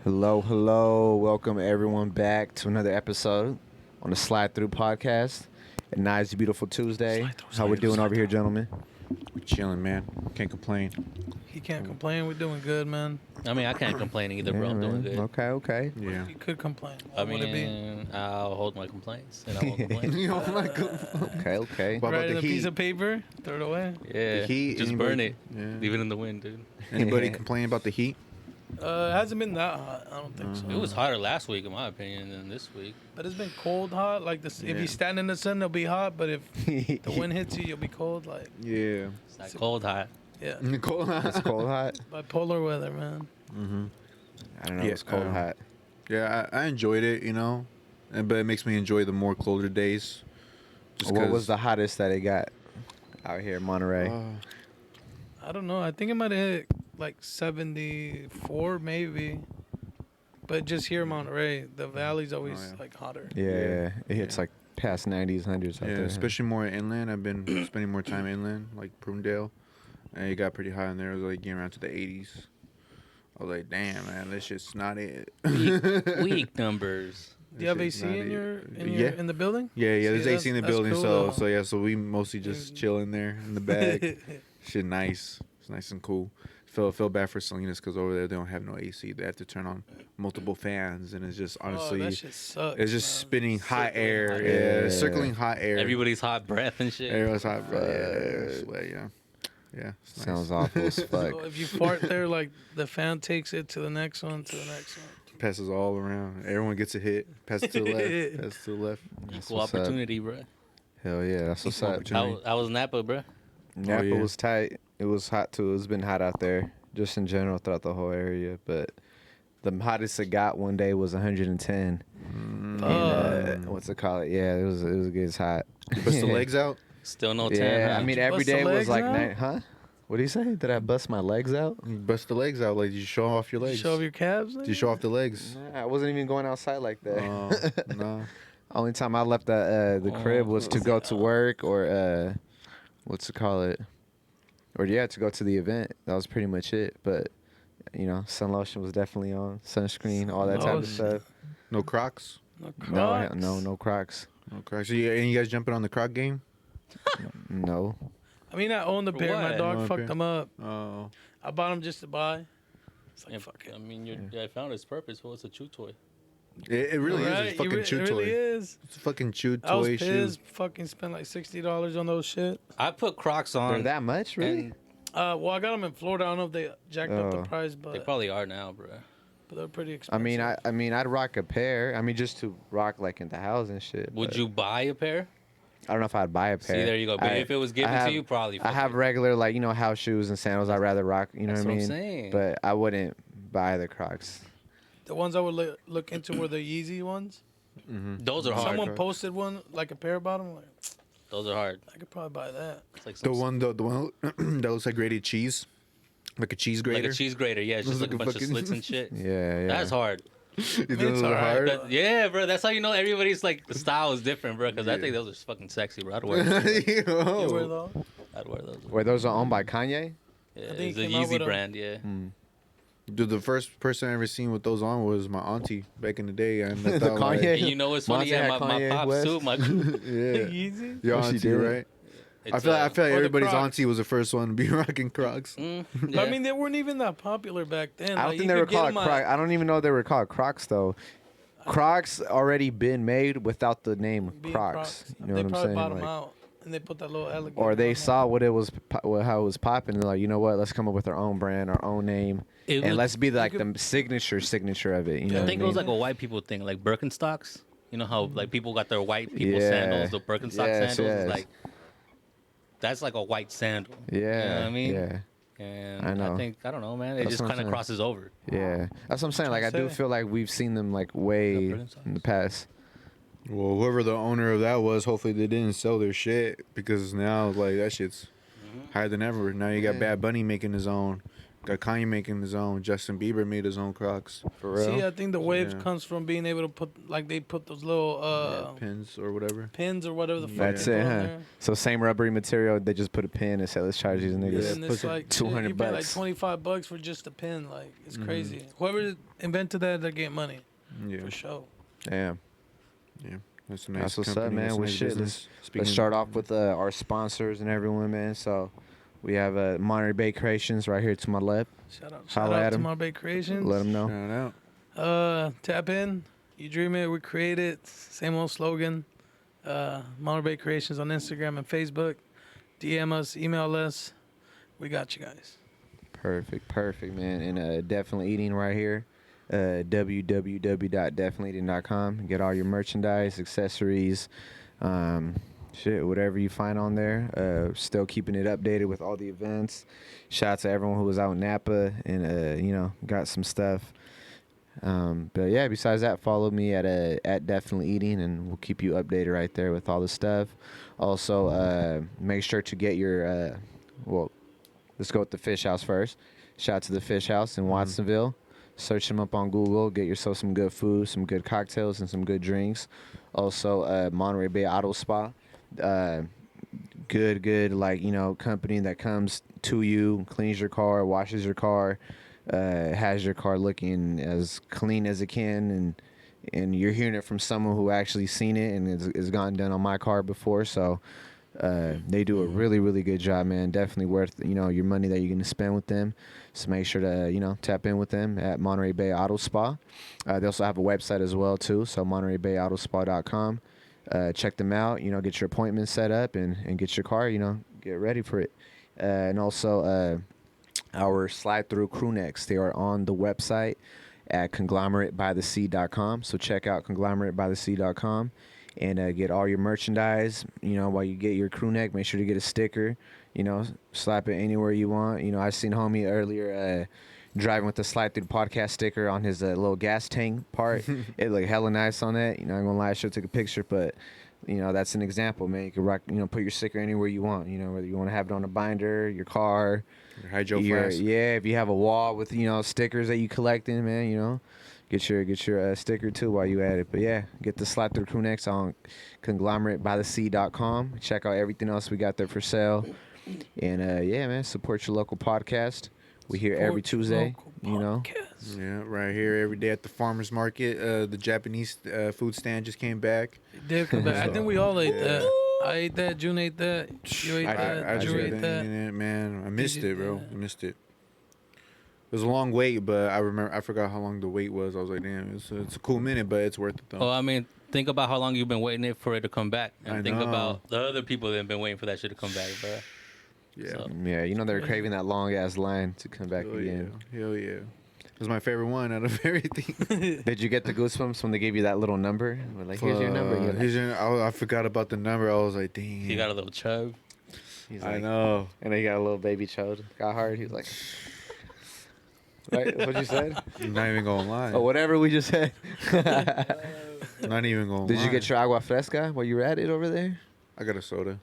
Hello, hello. Welcome everyone back to another episode on the Slide Through podcast. A nice, beautiful Tuesday. How we doing over here, gentlemen? We're chilling, man. Can't complain. He can't complain. We're doing good, man. I mean, I can't complain either, bro. I'm doing good. Okay. Yeah. He could complain. I What would it be? mean, I'll hold my complaints and I won't complain. You don't like Okay. What about Write in the a piece heat? of paper, throw it away. Yeah, The heat, just anybody- burn it. Yeah. Leave it in the wind, dude. Anybody complain about the heat? It hasn't been that hot. I don't think so. It was hotter last week, in my opinion, than this week. But it's been cold hot. Like this, if Yeah. you stand in the sun, it'll be hot. But if the wind hits you, you'll be cold. Like Yeah. It's like cold hot. yeah, Nicole. It's cold hot. bipolar weather, man. I don't know. Yeah, It's cold hot. Yeah, I enjoyed it, but it makes me enjoy the more colder days. What was the hottest that it got out here in Monterey? I don't know. I think it might have hit like 74, maybe. But just here in Monterey, the valley's always yeah. like hotter. Yeah, it hits Yeah. like past 90s, 100s out Yeah, there. especially more inland. I've been spending more time inland, like Prunedale, and it got pretty high in there. It was like getting around to the 80s. I was like, damn, man, this shit's not it. Weak numbers. Do you have This AC shit's in not your it. in the building? Yeah, there's See, AC in the that's building, cool, so though. so we mostly just chill in there in the bag. Shit, nice. It's nice and cool. Feel bad for Salinas because over there they don't have no AC. They have to turn on multiple fans, and it's just honestly, oh, that shit sucks. it's just man. spinning hot air. hot Yeah, air. circling hot air. Everybody's hot breath and shit. Everyone's hot, bro. Yeah, sweat, yeah. Yeah, it's nice. Sounds awful as fuck. So if you fart there, like the fan takes it to the next one, to the next one. Passes all around. Everyone gets a hit. Pass it to the left. Pass it to the left. Equal what's up. opportunity, bro. Hell yeah, that's what's Equal up. opportunity. I was Napa, bro. Napa yeah. was tight. It was hot too. It's been hot out there, just in general throughout the whole area. But the hottest it got one day was 110. And, what's it called? Yeah, it was gets hot. You bust the legs out. Still no 10, Yeah, huh? I mean you every bust the day was legs like out? night, huh? What do you say? Did I bust my legs out? You bust the legs out. Like, you show off your legs. Show off your calves. Do you show off the legs? Nah, I wasn't even going outside like that. No. Only time I left the crib was to go to work or what's it call it? Or yeah, to go to the event. That was pretty much it. But sun lotion was definitely on, sunscreen, all that type of Lotion. stuff. No Crocs. No No, Crocs. no Crocs. No Crocs. So you guys jumping on the Croc game? No. I mean, I own the For pair. My what? dog Oh, fucked okay. them up. Oh. I bought them just to buy. It's like Yeah, fuck it. I mean, I found its purpose. Well, it's a chew toy. It really Right? is. It's a fucking chew It toy. really is. It's a fucking chew I was toy shoe. pissed. Fucking spent like $60 on those shit. I put Crocs on. They're that much, really? and Well, I got them in Florida. I don't know if they jacked up the Oh. price, They but probably are now, bro. they're pretty expensive. I mean, I'd rock a pair. I mean, just to rock like in the house and shit. Would but you buy a pair? I don't know if I'd buy a pair. See, there you go. But if it was given to you, probably. I fuck have it. regular house shoes and sandals. I'd rather rock. You know That's what I what mean? I'm saying. But I wouldn't buy the Crocs. The ones I would look into were the Yeezy ones. Those are hard. Someone posted one, like a pair about them. Like, Those are hard. I could probably buy that. It's like The some, one that looks like grated cheese. Like a cheese grater. like a cheese grater. Yeah, it's just Looks like a like bunch a of fucking- slits and shit. Yeah. That's hard. You think it's those are alright, hard? but- Yeah, bro. That's how you know everybody's like the style is different, bro. Because I think those are fucking sexy, bro. I'd wear those. You wear Yo. those? I'd wear those. Wait, those are owned by Kanye? Yeah, I think it's a he came out with Yeezy 'em. brand. Yeah. Dude, the first person I ever seen with those on was my auntie back in the day. And I The thought, like, Kanye? And you know what's funny? Monster Yeah, had my Kanye pops West. too. My yeah. Yeezy? Your Oh, she auntie, did? right? I it's, feel like or the everybody's Crocs. auntie was the first one to be rocking Crocs. yeah. But I mean, they weren't even that popular back then. I don't Like, think you they were could get called 'em at- Crocs. I don't even know they were called Crocs though. Crocs already been made without the name being Crocs. You know They what I'm probably saying? bought them Like, out, and they put that little alligator. or they on saw what it was, how it was popping, and they're like, you know what? Let's come up with our own brand, our own name, It and was- let's be like could- the signature of it. You know I what think I it was mean? like a white people thing, like Birkenstocks. You know how like people got their white people Yeah. sandals, the Birkenstock Yes, sandals. yes. It's like that's like a white sandal. Yeah, You know what I mean? yeah, And I know. I don't know, man. It That's just what I'm kind of saying. crosses over. yeah. That's what I'm saying. Like I do say. feel like we've seen them like way Birkenstocks. in the past. Well, whoever the owner of that was, hopefully they didn't sell their shit because now like that shit's higher than ever. Now you got Yeah. Bad Bunny making his own, Got Kanye making his own. Justin Bieber made his own Crocs. For real. See, I think the wave Yeah. comes from being able to put, like, they put those little Pins or whatever. pins or whatever the fuck That's they it, put on huh? there. So same rubbery material. They just put a pin and say, let's charge these Yeah, niggas. And it's put like 200 you pay like bucks. $25 for just a pin. Like, it's Mhm. crazy. Whoever invented that, they're getting money Yeah. for sure. Damn. That's a nice That's what's up, company. man. That's a Well, nice shit, business. Let's Speaking start of- off with our sponsors and everyone, man. So we have Monterey Bay Creations right here to my left. Shout out Holla at to 'em. my Bay Creations. Let them know. Shout out. Tap in. You dream it, we create it. Same old slogan. Monterey Bay Creations on Instagram and Facebook. DM us, email us. We got you guys. Perfect, man. And Definitely Eating right here. www.definiteleating.com. Get all your merchandise, accessories, shit, whatever you find on there. Still keeping it updated with all the events. Shout out to everyone who was out in Napa and got some stuff. But yeah, besides that, follow me at Definitely Eating, and we'll keep you updated right there with all the stuff. Also, make sure to get your let's go with the Fish House first. Shout out to the Fish House in Watsonville. Search them up on Google. Get yourself some good food, some good cocktails, and some good drinks. Also, Monterey Bay Auto Spa. Good, company that comes to you, cleans your car, washes your car, has your car looking as clean as it can, and you're hearing it from someone who actually seen it and it's gotten done on my car before. So they do a really, really good job, man. Definitely worth your money that you're gonna spend with them. So make sure to tap in with them at Monterey Bay Auto Spa. They also have a website as well too, so MontereyBayAutoSpa.com. Check them out. Get your appointment set up and get your car. Get ready for it. And also our slide through crew necks. They are on the website at conglomeratebythesea.com. So check out conglomeratebythesea.com and get all your merchandise. While you get your crew neck, make sure to get a sticker. Slap it anywhere you want. I seen homie earlier driving with the Slide Through the Podcast sticker on his little gas tank part. It looked hella nice on that. I'm not gonna lie, I should have took a picture, but that's an example, man. You can rock, put your sticker anywhere you want. Whether you want to have it on a binder, your car, Your hydro flask. yeah. If you have a wall with stickers that you collecting, man, get your sticker too while you at it. But yeah, get the Slide Through crew necks on conglomeratebythesea.com. Check out everything else we got there for sale. And yeah, man, support your local podcast. We here every Tuesday, Podcast. Yeah, right here every day at the farmer's market. The Japanese food stand just came back. Did come back. I think we all ate Yeah. that. I ate that. June ate that. You ate that. I Drew just ate been that. eating it, man. I missed you- it, bro. yeah. I missed it. It was a long wait, but I forgot how long the wait was. I was like, damn, it's a cool minute, but it's worth it though. Well, I mean, think about how long you've been waiting for it to come back, and I think know. about the other people that have been waiting for that shit to come back, bro. Yeah. So- Yeah, they're craving that long ass line to come back Hell again. yeah. Hell yeah. It was my favorite one out of everything. Did you get the goosebumps when they gave you that little number? We're like, here's your number. You're like- Here's your- I forgot about the number. I was like, dang. He got a little chub. he's I like, know. and then he got a little baby chode. Got hard. He was like, right? What you said? I'm not even gonna lie. Oh, whatever we just said. Not even gonna lie. Did you get your agua fresca while you were at it over there? I got a soda.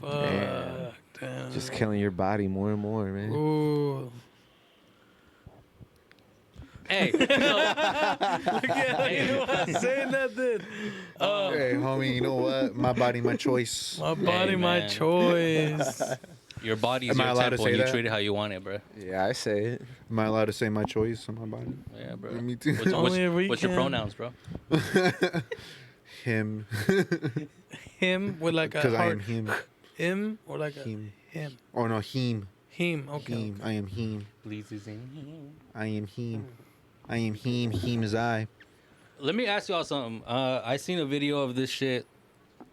Fuck. Damn. Just killing your body more and more, man. Ooh. Hey, Look at you know saying that then. Hey, homie, you know what? My body, my choice. My body, my man. choice. your body's Am I your allowed to temple. say And you that? treat it how you want it, bro. Yeah, I say it. Am I allowed to say my choice on my body? Yeah, bro. Me too. Only if we What's your can. pronouns, bro? Him. Him with like a Because I heart. am him. Him or like a Him. him. Oh no, him. Him. Okay. Him. I am him. Please is in. I am him. I am him. Him is I. Let me ask y'all something. I seen a video of this shit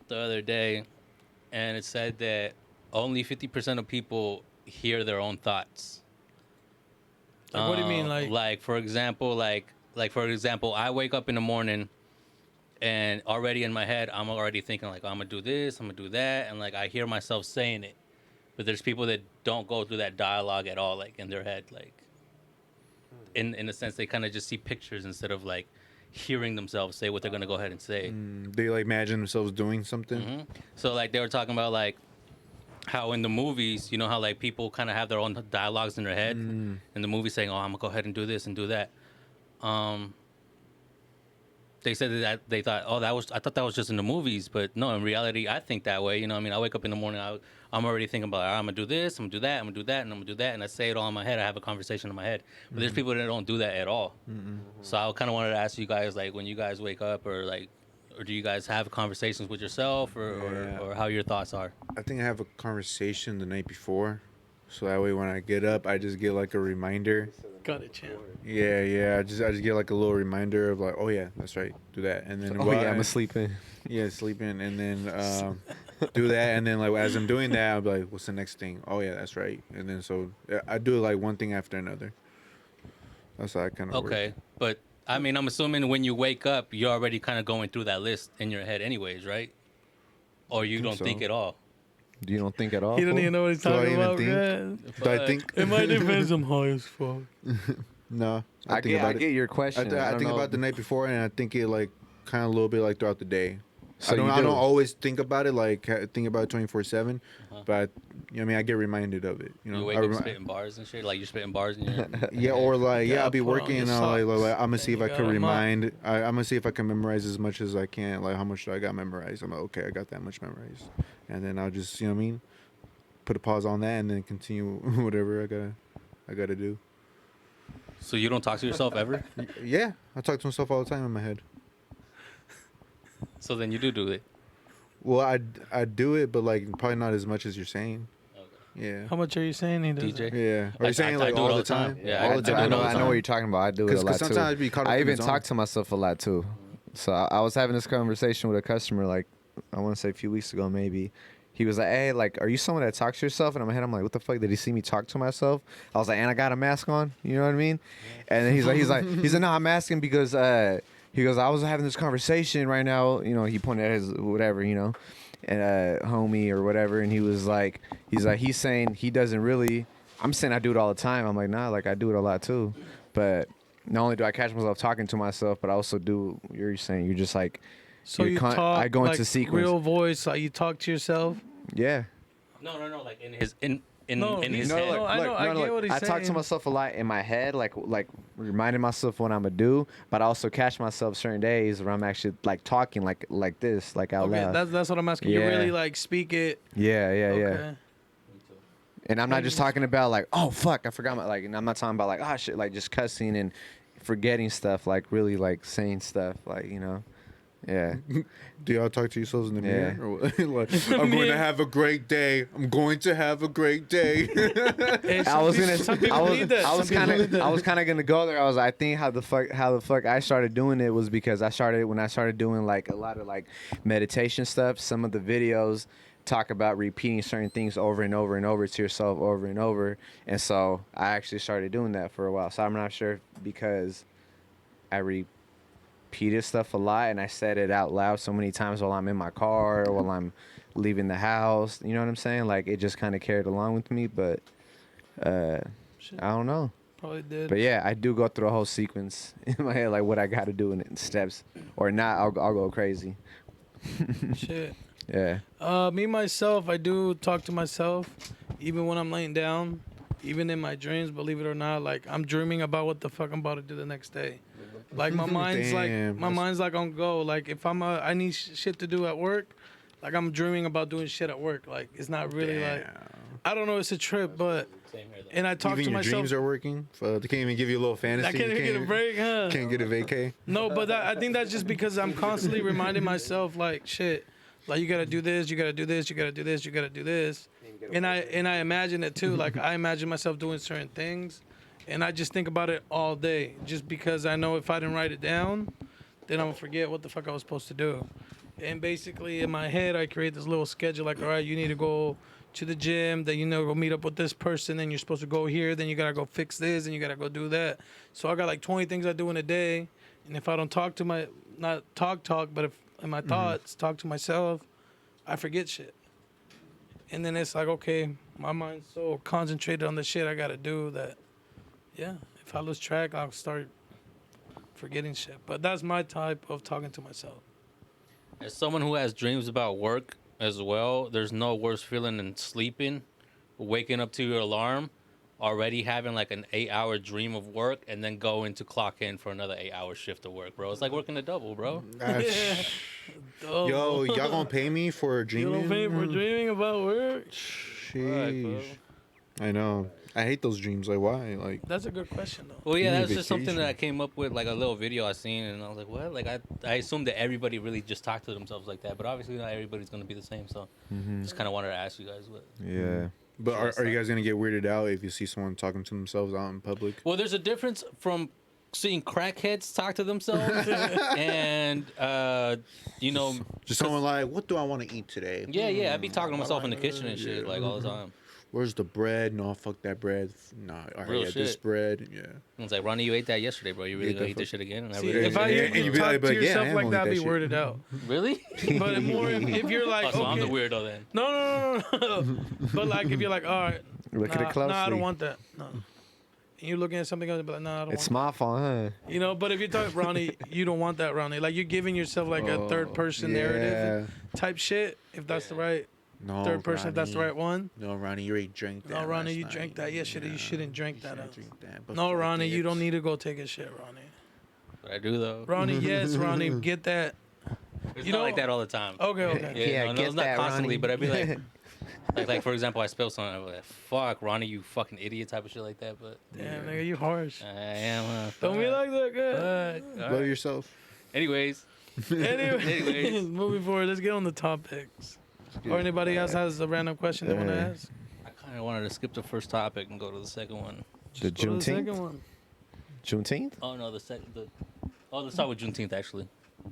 the other day, and it said that only 50% of people hear their own thoughts. Like, what do you mean, like- for example, for example, I wake up in the morning, and already in my head, I'm already thinking like, I'm gonna do this, I'm gonna do that, and like I hear myself saying it. But there's people that don't go through that dialogue at all, like in their head, like in a sense, they kind of just see pictures instead of like hearing themselves say what they're gonna go ahead and say. They like imagine themselves doing something. So like they were talking about like how in the movies, you know how like people kind of have their own dialogues in their head in the movie saying, "Oh, I'm gonna go ahead and do this and do that." Um, they said that they thought, "Oh, I thought that was just in the movies," but no, in reality, I think that way. You know, what I mean, I wake up in the morning, I'm already thinking about, I'm gonna do this, I'm gonna do that, I'm gonna do that, and I'm gonna do that, and I say it all in my head. I have a conversation in my head, but there's people that don't do that at all. So I kind of wanted to ask you guys, like, when you guys wake up, or like, or do you guys have conversations with yourself, Yeah. or how your thoughts are? I think I have a conversation the night before, so that way when I get up, I just get like a reminder. Got it, champ. Yeah. I just get like a little reminder of like, oh yeah, that's right, do that, and then Oh yeah, I'm sleeping. yeah, sleeping, and then do that, and then like as I'm doing that, I'll be like, what's the next thing? Oh yeah, that's right, and then so I do it like one thing after another. That's how I kind of Okay, but I mean, I'm assuming when you wake up, you're already kind of going through that list in your head, anyways, right? Or you think don't so. think at all. You don't think at all? He don't fool? even know what he's Do I talking even about, think? man. Do I Fuck. think? It might depend. I'm high as fuck. No, I think about I it. get your question. I don't think know. about the night before, and I think it like kind of a little bit like throughout the day. So you I do. don't always think about it like think about it 24/7, Uh-huh. but you know, I mean, I get reminded of it. You know, You wake I up remi- spitting bars and shit, like you're spitting bars in your. yeah, or like You I'll be gotta put on working your and I'm socks, like I'm gonna see if and I you can gotta mop. remind. I'm gonna see if I can memorize as much as I can. Like how much do I got memorized? I'm like, okay, I got that much memorized, and then I'll just you know what I mean, put a pause on that and then continue whatever I gotta do. So you don't talk to yourself ever. Yeah, I talk to myself all the time in my head. So then you do it. Well, I do it, but like probably not as much as you're saying. Okay. Yeah. How much are you saying he does? DJ? That? Yeah. Are I- you saying I like do it all the time? Yeah, all I the do time. it I know. all the I know time. what you're talking about. I do it a lot Because sometimes I'd too. be caught up I in even the talk zone. to myself a lot too. So I was having this conversation with a customer, like I want to say a few weeks ago, maybe. He was like, "Hey, like, are you someone that talks to yourself?" And in my head, I'm like, "What the fuck? Did he see me talk to myself?" I was like, "And I got a mask on." You know what I mean? And then he's like, "No, I'm asking because he goes, I was having this conversation right now. You know, he pointed at his whatever, you know, and homie or whatever, and he's saying he doesn't really. I'm saying I do it all the time. I'm like, nah, like I do it a lot too, but not only do I catch myself talking to myself, but I also do. You're saying you're just like, So You're you con- talk I go like into sequence. real voice, like you talk to yourself. yeah. No, like in his in No, his no, head. look, I know, I get what he's I talk to saying. myself a lot in my head, like reminding myself what I'm gonna do, but I also catch myself certain days where I'm actually like talking like this, like out Okay, loud. that's what I'm asking. You Yeah. really like speak it. Yeah. Okay. And I'm not Like, just you talking about like, oh fuck, I forgot my like, and I'm not talking about like, oh shit, like just cussing and forgetting stuff, like really like saying stuff, like you know, yeah. Do y'all talk to yourselves in the Yeah. mirror? Or what? Like, I'm going to have a great day. I'm going to have a great day. Hey, I was gonna. Some people need that. I was Some people need kind of. that. I was kind of gonna go there. I think how the fuck I started doing it was because I started doing like a lot of like meditation stuff. Some of the videos talk about repeating certain things over and over and over to yourself over and over, and so I actually started doing that for a while. So I'm not sure because I repeated stuff a lot and I said it out loud so many times while I'm in my car or while I'm leaving the house. You know what I'm saying? Like it just kind of carried along with me, but I don't know. Probably did. But yeah, I do go through a whole sequence in my head, like what I got to do in steps, or not. I'll go crazy. Shit. Yeah. Me myself, I do talk to myself, even when I'm laying down, even in my dreams. Believe it or not, like I'm dreaming about what the fuck I'm about to do the next day. Like my mind's Damn, my mind's like on go. Like if I need shit to do at work, like I'm dreaming about doing shit at work. Like it's not really like I don't know. It's a trip, but Same here, though. and I talk Even to your myself. dreams are working. They can't even give you a little fantasy. I can't You even get a break, huh? Can't get a vacay. No, but I think that's just because I'm constantly reminding myself, like, shit, like you gotta do this, you gotta do this, you gotta do this, you gotta do this, and I imagine it too. Like I imagine myself doing certain things, and I just think about it all day, just because I know if I didn't write it down, then I'm gonna forget what the fuck I was supposed to do. And basically in my head, I create this little schedule, like, all right, you need to go to the gym, then go meet up with this person, then you're supposed to go here, then you gotta go fix this, and you gotta go do that. So I got like 20 things I do in a day, and if I don't talk to not talk, but if in my thoughts, talk to myself, I forget shit. And then it's like, okay, my mind's so concentrated on the shit I gotta do that, yeah, if I lose track, I'll start forgetting shit. But that's my type of talking to myself. As someone who has dreams about work, as well. There's no worse feeling than sleeping, waking up to your alarm, already having like an 8-hour dream of work, and then going to clock in for another 8-hour shift of work, bro. It's like working a double, bro. Oh, Yo, y'all gonna pay me for you dreaming? don't pay for dreaming about work? Fuck, bro. Sheesh. I know. I hate those dreams. Like, why? Like, That's a good question though. Well, yeah, Give me that's just something that vacation. I came up with, like a little video I seen, and I was like, what? Like, I assumed that everybody really just talked to themselves like that, but obviously not everybody's gonna be the same. So, just kind of wanted to ask you guys what. Yeah. but Sure, are you guys gonna get weirded out if you see someone talking to themselves out in public? Well, there's a difference from seeing crackheads talk to themselves and, you know, Just someone like, what do I want to eat today? yeah, I'd be talking to myself in the kitchen and shit like all the time. Where's the bread? No, fuck that bread. Nah, all Real right, this shit. bread. Yeah. And it's like, Ronnie, you ate that yesterday, bro. You really Yeah, gonna eat the this shit again? And I See, really if I yeah, hear and you you'd be talk like, to but yeah, yourself I am like gonna that, I'd eat be that weirded out. really? But more if you're like, Oh, so I'm the okay. weirdo then. No. But like, if you're like, all right, Look at it nah, I closely. don't want that. No. And you're looking at something else, and be like, nah, I don't It's want my fault, huh? that. You know, but if you're talking Ronnie, you don't want that, Ronnie. Like, you're giving yourself like a third person narrative type shit, if that's the right No, third person, if that's the Ronnie. right one. No, Ronnie, you already drank that. No, Ronnie, last you night. drank that. Yeah, you shouldn't drink that. shouldn't drink that, but No, fuck Ronnie, you it. don't need to go take a shit, Ronnie. But I do though. Ronnie, yes, Ronnie, get that. It's you not know- like that all the time. Okay. Yeah, no, get it's not that, constantly, Ronnie. but I'd be like, for example, I spilled something. I'd be like, fuck, Ronnie, you fucking idiot, type of shit like that. But Damn, nigga, you harsh. I am. Don't be like that, good. Fuck. All Love right. yourself. Anyways, Anyways, moving forward, let's get on the topics. Or anybody else has a random question they want to ask? I kind of wanted to skip the first topic and go to the second one. The Go to the second Juneteenth? one. Juneteenth? Oh no, let's start with Juneteenth actually.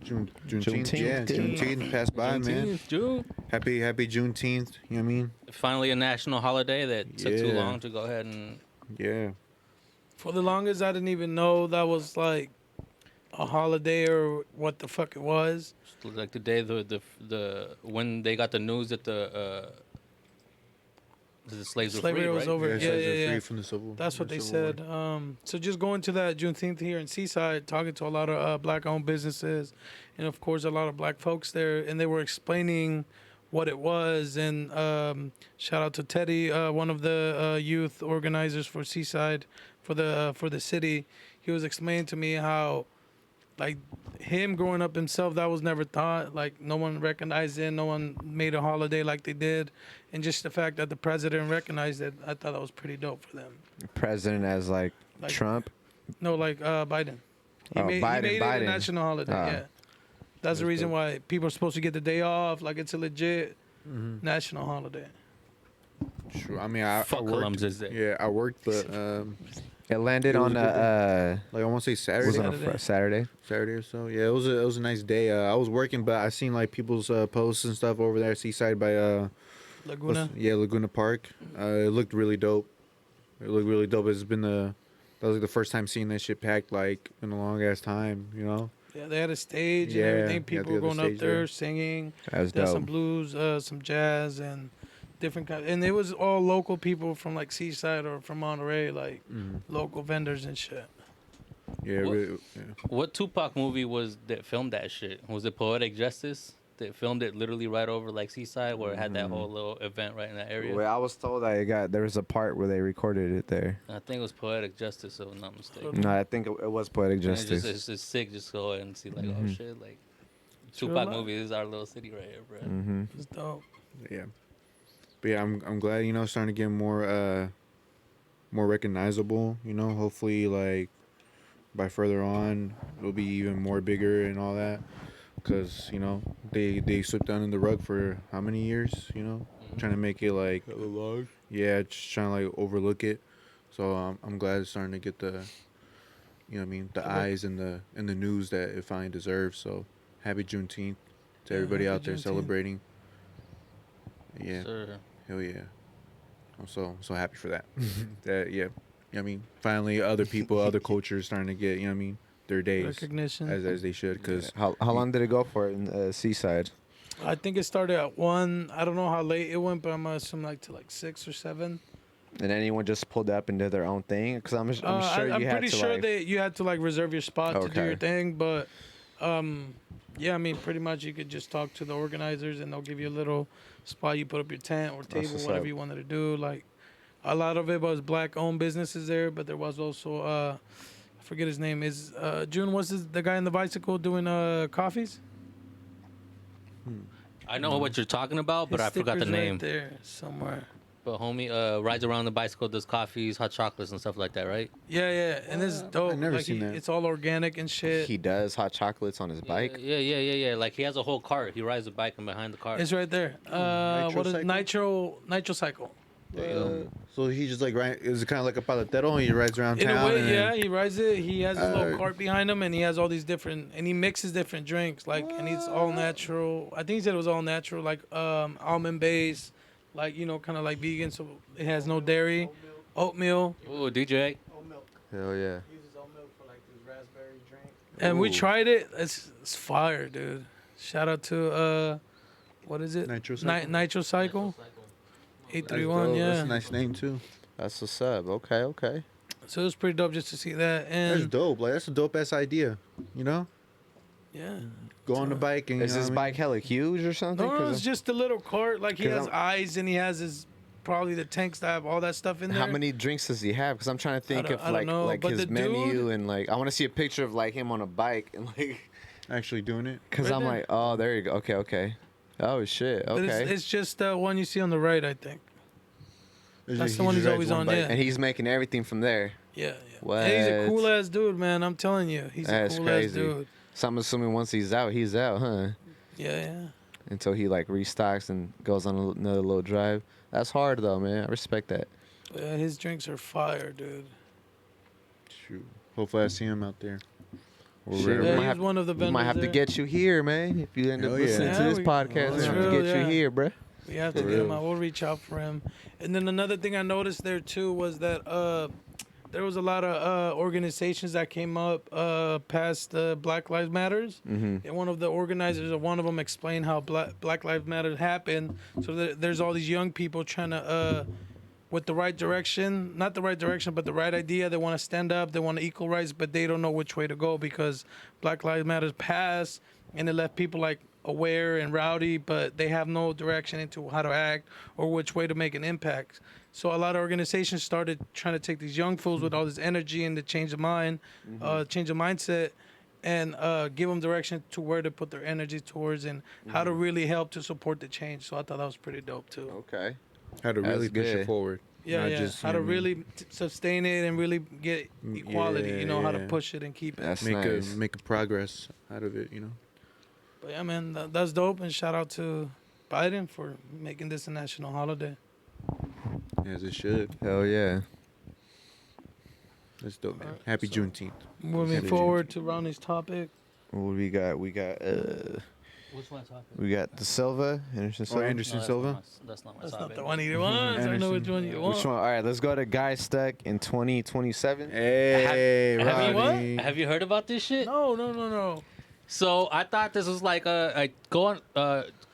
Juneteenth, yeah, Juneteenth. Juneteenth passed by, man. Juneteenth, June. Happy Juneteenth. You know what I mean? Finally, a national holiday that took too Yeah. long to go ahead and. Yeah. For the longest, I didn't even know that was like a holiday or what the fuck it was. Like the day the when they got the news that the slaves were Slavery free, was right? over. Yeah, Yeah, so they're yeah, free yeah. from the civil. That's what the they Civil said. War. So just going to that Juneteenth here in Seaside, talking to a lot of black-owned businesses, and of course a lot of black folks there, and they were explaining what it was. And shout out to Teddy, one of the youth organizers for Seaside, for the city. He was explaining to me how, like, him growing up himself, that was never thought. Like, no one recognized it. No one made a holiday like they did. And just the fact that the president recognized it, I thought that was pretty dope for them. President as like Trump? No, like Biden. He Oh, made it a Biden. national holiday, Oh. yeah. That's the reason dope. why people are supposed to get the day off. Like, it's a legit national holiday. True. I mean, I Fuck worked. Columbus Day. Yeah, I worked, but It landed It was on a good a like I want to say was Saturday, on a Saturday. Saturday or so. Yeah, it was a nice day. I was working, but I seen like people's posts and stuff over there, Seaside by Laguna. Laguna Park. It looked really dope. It looked really dope. That was like the first time seeing that shit packed like in a long ass time. You know. Yeah, they had a stage Yeah, and everything. yeah, People they were had the going up stage there there. singing. That was There's some dope. blues, some jazz, and different kind. And it was all local people from like Seaside or from Monterey, like local vendors and shit. Yeah, What? really, yeah. What Tupac movie was that filmed that shit? Was it Poetic Justice? That filmed it literally right over like Seaside, where it had that whole little event right in that area. Well, I was told that there was a part where they recorded it there. I think it was Poetic Justice, if I'm not mistaken. No, I think it was Poetic And Justice. It's just sick just go ahead and see like, oh shit, like True Tupac love. movie is our little city right here, bro. Mm-hmm. It's dope. Yeah. But yeah, I'm glad, starting to get more recognizable, hopefully like by further on it'll be even more bigger and all that, cuz they slipped down the rug for how many years, trying to make it like yeah, just trying to like overlook it. So I'm glad it's starting to get the the eyes and the news that it finally deserves. So happy Juneteenth to everybody happy out there Juneteenth. celebrating. Yeah. Sure. Hell yeah. I'm so happy for that. Finally other people, other cultures starting to get, their days Recognition. as they should, cuz How long did it go for in Seaside? I think it started at 1. I don't know how late it went, but I'm gonna assume like to like 6 or 7. And anyone just pulled up and did their own thing? Because I'm sure I'm you had pretty to sure like, you had to like reserve your spot to do Okay. your thing, but Yeah, I mean, pretty much you could just talk to the organizers and they'll give you a little spot. You put up your tent or table, what's whatever up. you wanted to do. Like, a lot of it was black-owned businesses there, but there was also, I forget his name. Is June? The guy in the bicycle doing coffees? I know what you're talking about, but His I forgot the sticker's name. Right there somewhere. But homie rides around the bicycle, does coffees, hot chocolates, and stuff like that, right? Yeah, yeah, and this is dope. never like seen that. It's all organic and shit. He does hot chocolates on his bike. Yeah. Like he has a whole cart. He rides a bike and behind the cart. It's right there. What is Nitro Cycle? So he just like is it kind of like a paletero and he rides around In town? a way, and yeah, he rides it. He has a little Alright. cart behind him, and he has all these different, and he mixes different drinks, like, and he's all natural. I think he said it was all natural, like almond base, like kind of like vegan, so it has no dairy, oatmeal. Ooh, DJ. Hell yeah. He uses oat milk for like this raspberry drink. And we Ooh. tried it. It's fire, dude. Shout out to what is it? Nitro Cycle? Nitro Cycle. That's 831, dope. yeah. That's a nice name too. That's what's up. Okay. So it was pretty dope just to see that, That's and dope. Like that's a dope ass idea. You know, yeah. go on the bike and Is you know his what I mean? bike hella huge or something? No, 'Cause it's just a little cart. Like he 'Cause has I'm- eyes and he has his probably the tanks that have all that stuff in there. how many drinks does he have? Because I'm trying to think don't- of I don't like know, like but his the menu dude- and like I want to see a picture of like him on a bike and like Actually doing it. because Right I'm there. like, oh, there you go. Okay. Oh shit. But Okay. it's just the one you see on the right, I think. It's That's just- the he one just he's rides always one on, bike. yeah. And he's making everything from there. Yeah. What? And he's a cool ass dude, man. I'm telling you, he's That's a cool crazy. ass dude. So I'm assuming once he's out, huh? Yeah. Until he like restocks and goes on another little drive. That's hard though, man. I respect that. Yeah, his drinks are fire, dude. Shoot. Hopefully I see him out there. Shit, Rare. we Yeah, might he's have- one of the We vendors might have to there. get you here, man. If you end up Hell yeah. listening to Yeah, this we- podcast, we That's have to real, get you yeah. here, bruh. We have to For get him real. out. We'll reach out for him. And then another thing I noticed there too was that there was a lot of organizations that came up past Black Lives Matters. Mm-hmm. And one of the organizers of one of them explained how Black Lives Matter happened. So there's all these young people trying to, with the right direction, not the right direction, but the right idea. They want to stand up. They want equal rights, but they don't know which way to go because Black Lives Matter passed and it left people like aware and rowdy, but they have no direction into how to act or which way to make an impact. So a lot of organizations started trying to take these young fools with all this energy and to change the mind, change the mindset, and give them direction to where to put their energy towards and how to really help to support the change. So I thought that was pretty dope too. Okay. How to really That's push good. it forward. Yeah, Not yeah. just, How you to know what I mean? really sustain it and really get equality. You know how to yeah. push it and keep it. That's make nice. make a progress out of it. You know. But yeah, man, that's dope. And shout out to Biden for making this a national holiday. As it should. Hell yeah. That's dope, man. Alright, Happy so- Juneteenth. Moving Happy forward to Ronnie's topic. What we got? Which one's topic? We got the Silva, Anderson Silva. Anderson Silva. That's not my That's topic. not the one he wants. I know which one you want. Which one? All right, let's go to guy stuck in 2027. Hey, Have you- Ronnie. Have you heard about this shit? No. So I thought this was like go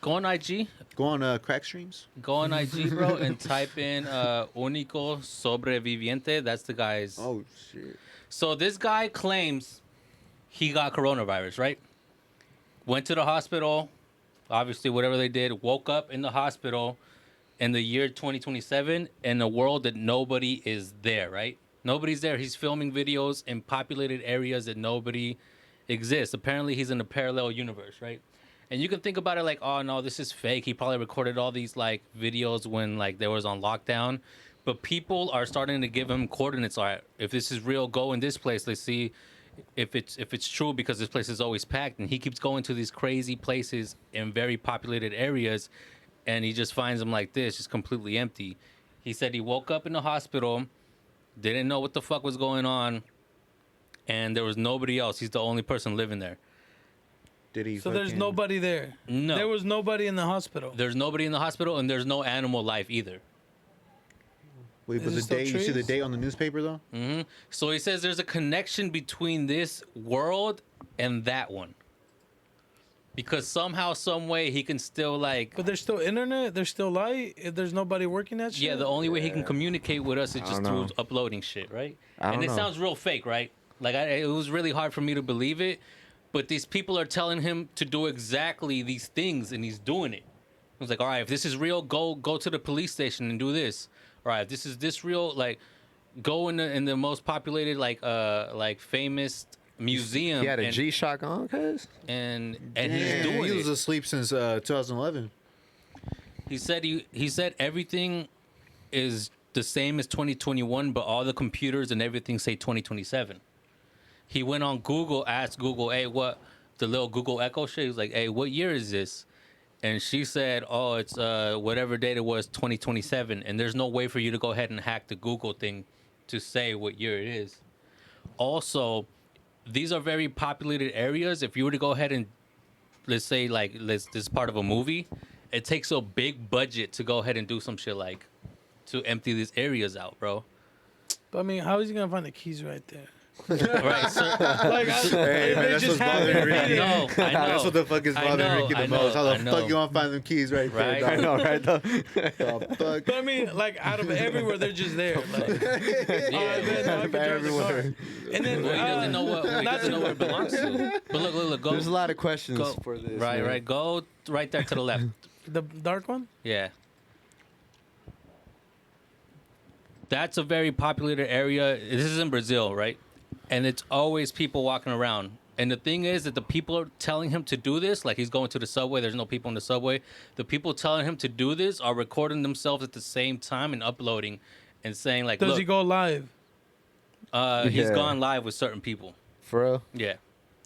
on IG, Go on crack streams. go on IG, bro, and type in único sobreviviente. That's the guy's. Oh shit. So this guy claims he got coronavirus, right? Went to the hospital, obviously whatever they did, woke up in the hospital in the year 2027 in a world that nobody is there, right? Nobody's there. He's filming videos in populated areas that nobody exists. Apparently he's in a parallel universe, right? And you can think about it like, oh no, this is fake. He probably recorded all these like videos when like they was on lockdown. But people are starting to give him coordinates. All right, if this is real, go in this place. Let's see if it's true, because this place is always packed. And he keeps going to these crazy places in very populated areas, and he just finds them like this, just completely empty. He said he woke up in the hospital, didn't know what the fuck was going on, and there was nobody else. He's the only person living there. Did he? So there's fucking- nobody there. No. There was nobody in the hospital. There's nobody in the hospital, and there's no animal life either. Wait, Is but it the still date? You see the trees? date on the newspaper though? So he says there's a connection between this world and that one. Because somehow, some way, he can still like. But there's still internet. There's still light. If there's nobody working that shit. Yeah, the only way he can communicate with us is I just don't through know. uploading shit, right? I don't And it know. sounds real fake, right? Like it was really hard for me to believe it. But these people are telling him to do exactly these things, and he's doing it. He was like, all right, if this is real, go to the police station and do this. All right, if this is this real, like, go in the most populated, like famous museum. He had a G-Shock on, cuz? and Damn, he's doing he was it. asleep since 2011. He said everything is the same as 2021, but all the computers and everything say 2027. He went on Google, asked Google, hey, what, the little Google Echo shit? He was like, hey, what year is this? And she said, oh, it's whatever date it was, 2027. And there's no way for you to go ahead and hack the Google thing to say what year it is. Also, these are very populated areas. If you were to go ahead and, let's say, like, this is part of a movie, it takes a big budget to go ahead and do some shit like to empty these areas out, bro. But I mean, how is he gonna find the keys right there? Right, so, Like, Hey, man, that's what's bothering Ricky. I know. That's what the fuck is I bothering know, Ricky the I know, most. How I the know. fuck you gonna find them keys right Right? there, I dog? know, right? Though. The fuck? But I mean, like out of everywhere, they're just there. Like, yeah, man, I could drive the Everywhere. car. And then well, he doesn't know what he doesn't know where it belongs to. But look, go. There's a lot of questions go, for this. right, man. right. Go right there to the left. the dark one. Yeah. That's a very populated area. This is in Brazil, right? And it's always people walking around. And the thing is that the people are telling him to do this, like he's going to the subway, there's no people in the subway. The people telling him to do this are recording themselves at the same time and uploading and saying, like, Does look, he go live? he's Yeah. gone live with certain people. For real? Yeah. Has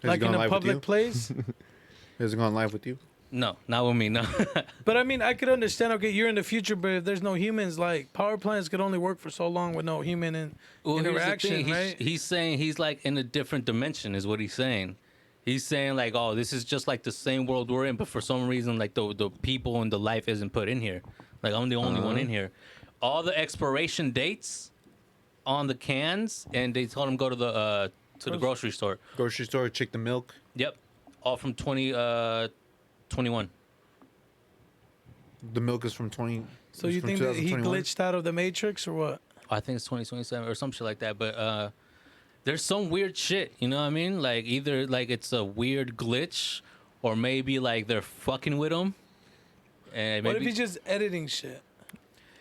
he Like gone in a live with you? public place? Has he gone live with you? No, not with me, no. But I mean, I could understand. Okay, you're in the future, but if there's no humans, like power plants could only work for so long with no human Well, here's the interaction, thing. right? He's saying he's like in a different dimension, is what he's saying. He's saying like, oh, this is just like the same world we're in, but for some reason, like the people and the life isn't put in here. Like I'm the only one in here. All the expiration dates on the cans, and they told him go to the grocery store. Grocery store, check the milk. Yep, all from 2021. The milk is from 20. So is you from think that he 2021? glitched out of the Matrix or what? I think it's 2027 or some shit like that. But there's some weird shit, you know what I mean? Like either like it's a weird glitch, or maybe like they're fucking with him. And What maybe, if he's just editing shit?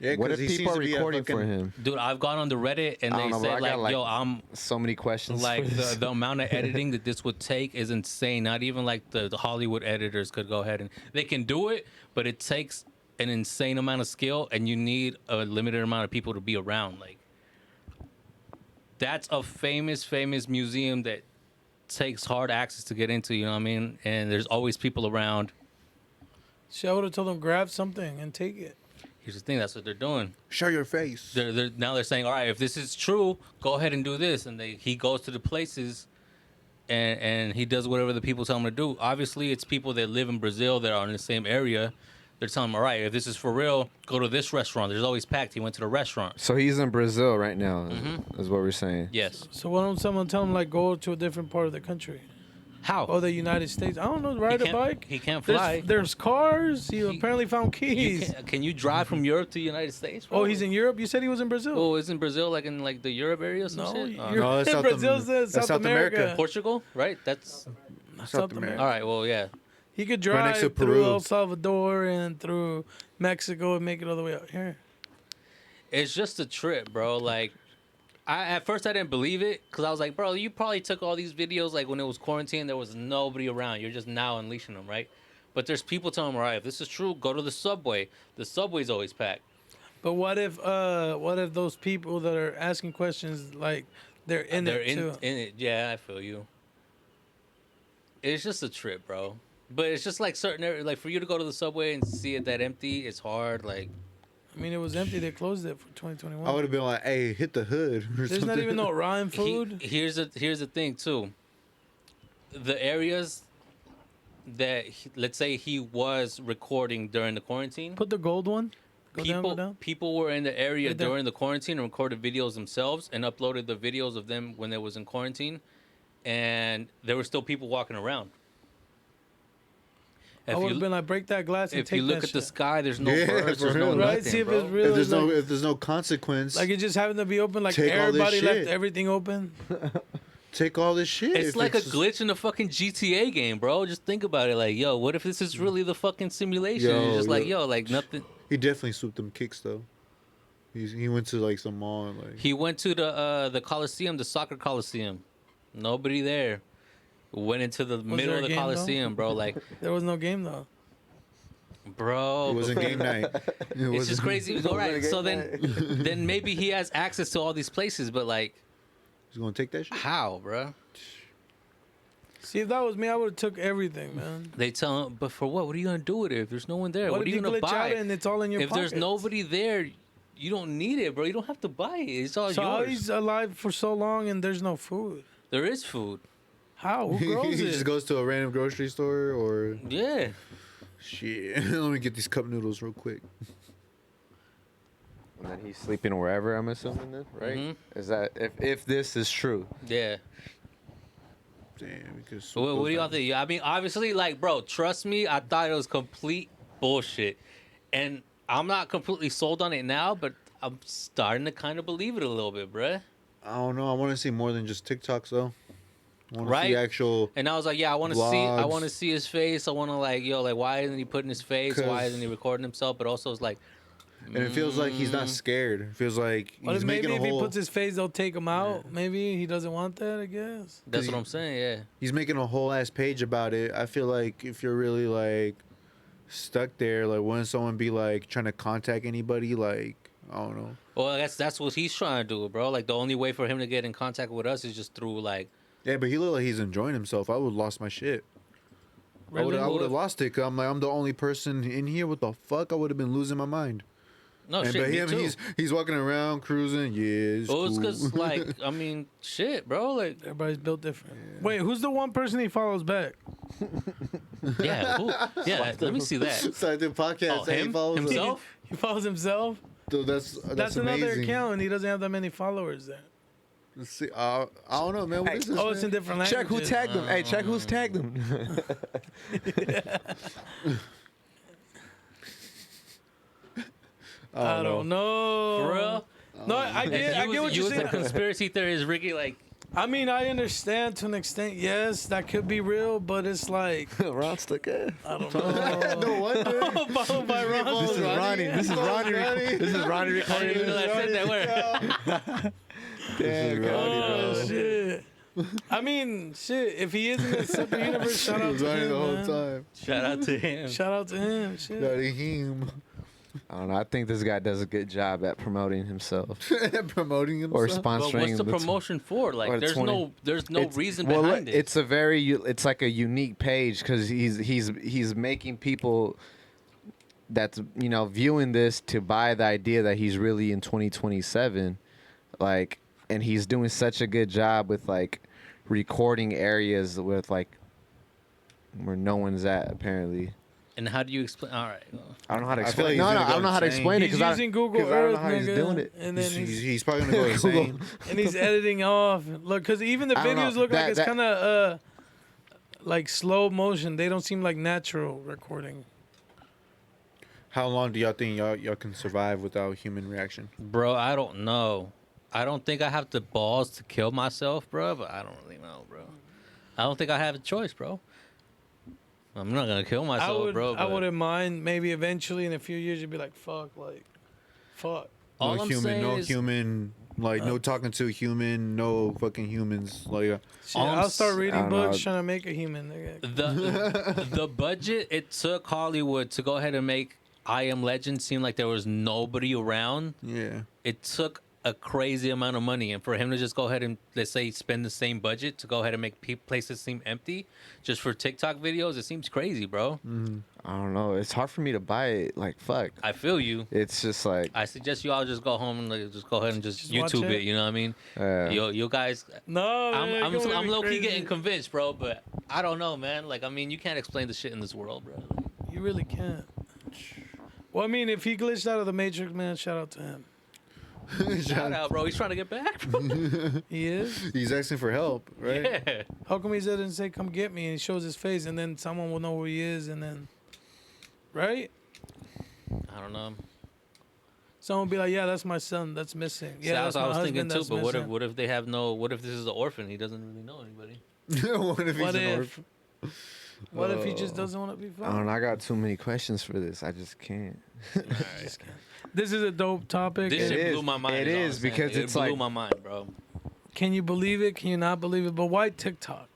Yeah, What 'cause if he people seems are to be a recording for fucking- him? dude, I've gone on the Reddit and I they don't know, but I said got, like, yo, like, I'm So many questions. like for this. the amount of editing that this would take is insane. Not even like the Hollywood editors could go ahead and they can do it, but it takes an insane amount of skill, and you need a limited amount of people to be around. Like that's a famous museum that takes hard access to get into. You know what I mean? And there's always people around. Shit, I would have told him grab something and take it. Here's the thing: that's what they're doing. Show your face. Now they're saying, all right, if this is true, go ahead and do this. And he goes to the places and he does whatever the people tell him to do. Obviously, it's people that live in Brazil that are in the same area. They're telling him, all right, if this is for real, go to this restaurant. There's always packed. He went to the restaurant. So he's in Brazil right now, is what we're saying. Yes. So why don't someone tell him like go to a different part of the country How? or the United States? I don't know. Ride a bike. He can't fly. There's cars. He apparently found keys. Can you drive from Europe to the United States? Bro? Oh, he's in Europe. You said he was in Brazil. Oh, isn't Brazil like in like the Europe area or some No, shit? you're No, that's in South Brazil's that's South South America. America. Portugal, right? That's South America. America. all right. Well, yeah. He could Right drive next to through Peru. El Salvador and through Mexico and make it all the way out here. It's just a trip, bro. Like, at first I didn't believe it because I was like, bro, you probably took all these videos like when it was quarantine. There was nobody around. You're just now unleashing them, right? But there's people telling them, all right, if this is true, go to the subway. The subway's always packed. But what if those people that are asking questions like they're in They're it too? in it. Yeah, I feel you. It's just a trip, bro. But it's just like certain areas, like for you to go to the subway and see it that empty, it's hard. Like, I mean, it was empty. They closed it for 2021. I would have been like, "Hey, hit the hood." Or There's not something. even no rhyme food. here's the thing too. The areas that let's say he was recording during the quarantine. Put the gold one. Go down, go down. People were in the area Right there. during the quarantine and recorded videos themselves and uploaded the videos of them when they was in quarantine, and there were still people walking around. I would have been like, break that glass and If take you look that at the shit. sky, there's no Yeah, birds, for there's no real. Right? nothing, See if bro. it's real. If there's no consequence, Like it just happened to be open. Like Take all this everybody left shit. everything open. take all this shit. It's if like a just- glitch in the fucking GTA game, bro. Just think about it. Like, yo, what if this is really the fucking simulation? Yo, It's just like, yo. yo, like nothing. He definitely swooped them kicks though. He went to like some mall and like. He went to the Coliseum, the soccer Coliseum. Nobody there. Went into the middle there a of the game, though? Coliseum, bro. Like, There was no game though. bro. It wasn't game night. It's just crazy. All right, so then maybe he has access to all these places, but like, He's gonna take that shit. how, bro? See, if that was me, I would have took everything, man. They tell him, but for what? What are you gonna do with it if there's no one there? What What, if are you gonna glitch buy? out and it's all in your If pockets? there's nobody there, you don't need it, bro. You don't have to buy it. It's all So how yours. he's alive for so long and there's no food? There is food. How? Who grows he it? just goes to a random grocery store or Yeah. shit. Let me get these cup noodles real quick. And then he's sleeping wherever, I'm assuming, then, right? Mhm. Is that if this is true? Yeah. Damn, because What do y'all think? I mean, obviously, like, bro, trust me, I thought it was complete bullshit. And I'm not completely sold on it now, but I'm starting to kind of believe it a little bit, bruh. I don't know. I want to see more than just TikToks though. I want to Right? see actual. And I was like, yeah, I want to see. I Vlogs. want to see his face. I want to like, yo, like, why isn't he putting his face? Why 'Cause- isn't he recording himself? But also, it's like, And it feels like he's not scared. It feels like What he's if maybe making a if he whole. puts his face, they'll take him out. Maybe he doesn't want that. I guess. that's he- what I'm saying. Yeah. He's making a whole ass page about it. I feel like if you're really like stuck there, like wouldn't someone be like trying to contact anybody? Like I don't know. Well, that's what he's trying to do, bro. Like the only way for him to get in contact with us is just through like. Yeah, but he looked like he's enjoying himself. I would have lost my shit. Really? I would have lost it. 'Cause I'm like, I'm the only person in here. What the fuck? I would have been losing my mind. No And shit, but me him, too. he's walking around cruising. Yeah, it's Well, it's cool. because like I mean, shit, bro. Like, Everybody's built different. Wait, who's the one person he follows back? yeah, yeah. Let me see that. So I do podcast. Oh, and he him follows us. himself. He follows himself. So that's another amazing. account, and he doesn't have that many followers there. Let's see, I don't know, man. What is this? Oh, it's in man? different languages. Check who tagged him. Hey, check who's tagged him. I don't know. For real? No, I get what you you're was a saying. conspiracy theorist, Ricky. Like, I mean, I understand to an extent. Yes, that could be real, but it's like Ron stuck it. I don't know. No wonder. Followed by Ron. This is Ronnie. This is Ronnie. This is Ronnie I didn't even know recording. I said that word. Damn, Oh shit. I mean, shit. If he is in a separate universe, shout He out was to running him. the whole Man. time. Shout out to him. Shout out to him. Shit. Shout out to him. I don't know. I think this guy does a good job at promoting himself Promoting himself. or But sponsoring. what's the the- promotion for? or Like, the there's 20 no It's- reason well, behind it. It's a it's like a unique page because he's making people that's viewing this to buy the idea that he's really in 2027, like, and he's doing such a good job with like recording areas with like where no one's at apparently. And how do you explain? All right. I don't know how to I feel explain. like No, he's no, gonna I don't go know how to insane. explain it He's because using Google I don't Earth, know how he's nigga, doing it. and then He's probably gonna go insane. and he's editing off. Look, because even the I don't know. videos look like That- it's that- kind of like slow motion. They don't seem like natural recording. How long do y'all think y'all can survive without human reaction? Bro, I don't know. I don't think I have the balls to kill myself, bro, but I don't really know, bro. I don't think I have a choice, bro. I'm not gonna kill myself, bro. I but wouldn't mind. Maybe eventually in a few years you'd be like, fuck. all no I'm human, saying no is, human, like no talking to a human, no fucking humans. Like Shit, All I'm I'll start I reading don't know. books trying to make a human. Nigga. the budget it took Hollywood to go ahead and make I Am Legend seem like there was nobody around. yeah, It took a crazy amount of money, and for him to just go ahead and, let's say, spend the same budget to go ahead and make places seem empty just for TikTok videos, it seems crazy, bro. I don't know. It's hard for me to buy it. Like fuck. I feel you. It's just like I suggest you all just go home and like, just go ahead and just Just watch YouTube it. it. You know what I mean? uh, You guys, No, man, I'm you're low key crazy. getting convinced, bro. But I don't know, man. Like, I mean, you can't explain the shit in this world, bro. You really can't. Well, I mean, if he glitched out of the Matrix, man, shout out to him. Shout out, bro. He's trying to get back, bro. He is. he's asking for help, right? Yeah. How come he didn't say, "Come get me"? And he shows his face, and then someone will know who he is, and then, right? I don't know. Someone will be like, yeah, that's my son. That's missing. Yeah, Yeah, that's that's what I my was thinking husband. too. That's But missing. what if they have no? What if this is an orphan? He doesn't really know anybody. What if he's What an if? orphan? What if he just doesn't want to be I don't found? know. I got too many questions for this. I just can't. This is a dope topic. This and shit is. blew my mind. It is all is, I'm saying. because it it's blew like- my mind, bro. Can you believe it? Can you not believe it? But why TikTok?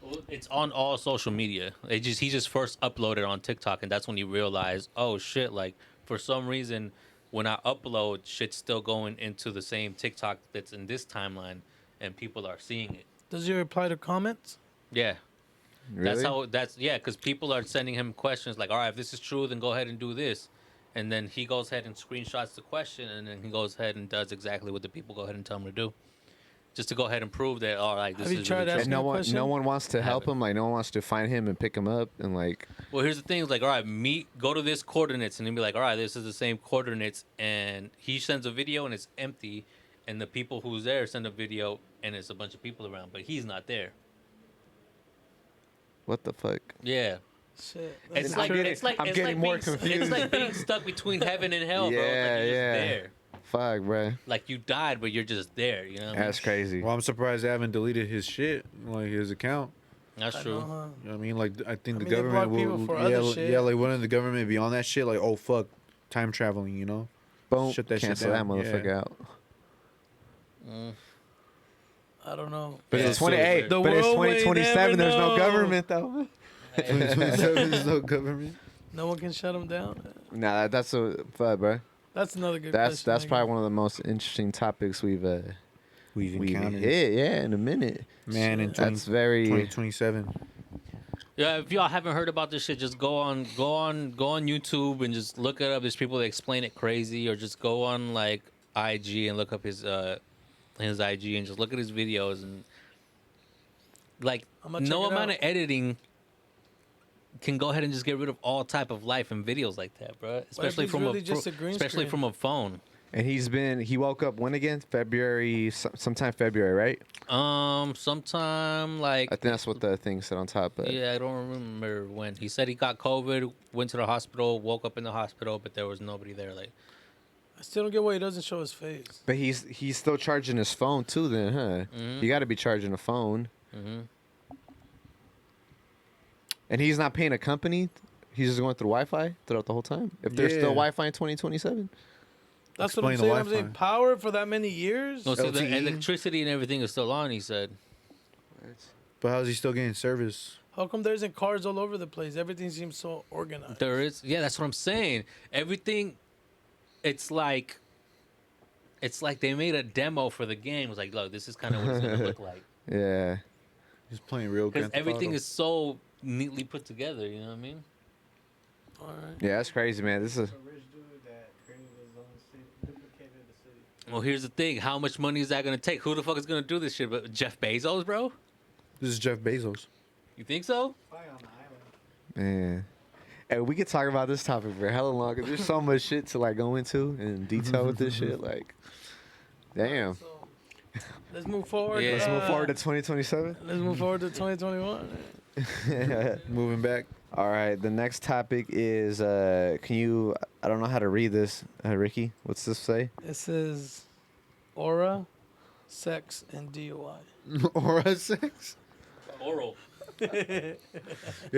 Well, it's on all social media. He just first uploaded on TikTok, and that's when he realized, oh shit! Like for some reason, when I upload, shit's still going into the same TikTok that's in this timeline, and people are seeing it. Does he reply to comments? Yeah. Really? Because people are sending him questions like, all right, if this is true, then go ahead and do this. And then he goes ahead and screenshots the question, and then he goes ahead and does exactly what the people go ahead and tell him to do. Just to go ahead and prove that, all right, this Have you is tried really asking true. And a question? no one wants to help haven't. him. Like no one wants to find him and pick him up and like. Well, here's the thing. It's like, all right, go to this coordinates. And he'll be like, all right, this is the same coordinates. And he sends a video, and it's empty. And the people who's there send a video, and it's a bunch of people around. But he's not there. What the fuck? Yeah. Shit. It's I'm like getting- it's like I'm it's getting like more being, confused. It's like being stuck between heaven and hell, bro. It's like Yeah, you're just yeah. there. Fuck, bro. Like you died, but you're just there. You know. What I mean? That's crazy. Well, I'm surprised they haven't deleted his shit, like his account. That's I true. know, huh? You know what I mean? Like, I think I the mean, they block government people will, for yeah, other shit. yeah, like wouldn't the government be on that shit? Like, oh fuck, time traveling, you know? Boom. Shut that shit Cancel that down. motherfucker Yeah. out. Mm. I don't know. But Yeah, it's so 28. weird. The But it's world may 2027. There's no never know. government though. 2027 is no government. No one can shut him down. Nah, that's a fuck, bro. That's another good That's question. I probably one of the most interesting topics we've We've encountered. hit. Yeah, in a minute. Man, in That's very. 2027. Yeah, if y'all haven't heard about this shit, just go on YouTube and just look it up. There's people that explain it crazy, or just go on like IG and look up his IG and just look at his videos and like I'ma check no it amount out. of editing can go ahead and just get rid of all type of life and videos like that, bro. Especially he's from really just a green especially screen? from a phone. And he woke up when again? February, sometime February, right? Sometime like I think that's what the thing said on top. But yeah, I don't remember when. He said he got COVID, went to the hospital, woke up in the hospital, but there was nobody there. Like, I still don't get why he doesn't show his face. But he's still charging his phone too, then, huh? Mhm. You got to be charging a phone, hmm and he's not paying a company. He's just going through Wi-Fi throughout the whole time. If there's still Yeah. Wi-Fi in 2027, That's what I'm Explain the saying. I'm saying Wi-Fi. power for that many years. no, so the LTE? electricity and everything is still on. He said. But how's he still getting service? How come there isn't cars all over the place? Everything seems so organized. There is, yeah, that's what I'm saying. Everything, it's like they made a demo for the game. It was like, look, this is kind of what it's gonna look like yeah. He's playing real because Grand Theft everything Auto. is so neatly put together. You know what I mean? All right. Yeah, that's crazy, man. This is A rich dude that created his own city, duplicated the city. Well, here's the thing: how much money is that gonna take? Who the fuck is gonna do this shit? But Jeff Bezos, bro? This is Jeff Bezos. You think so? Probably on the island. man. Hey, we could talk about this topic for hella long because there's so much shit to like go into in detail with this shit. Like, damn. So, let's move forward. Yeah. Let's move forward to 2027. Let's move forward to 2021. Moving back. All right, the next topic is can you? I don't know how to read this, Ricky. What's this say? It says aura, sex, and DUI. Aura sex? Oral. You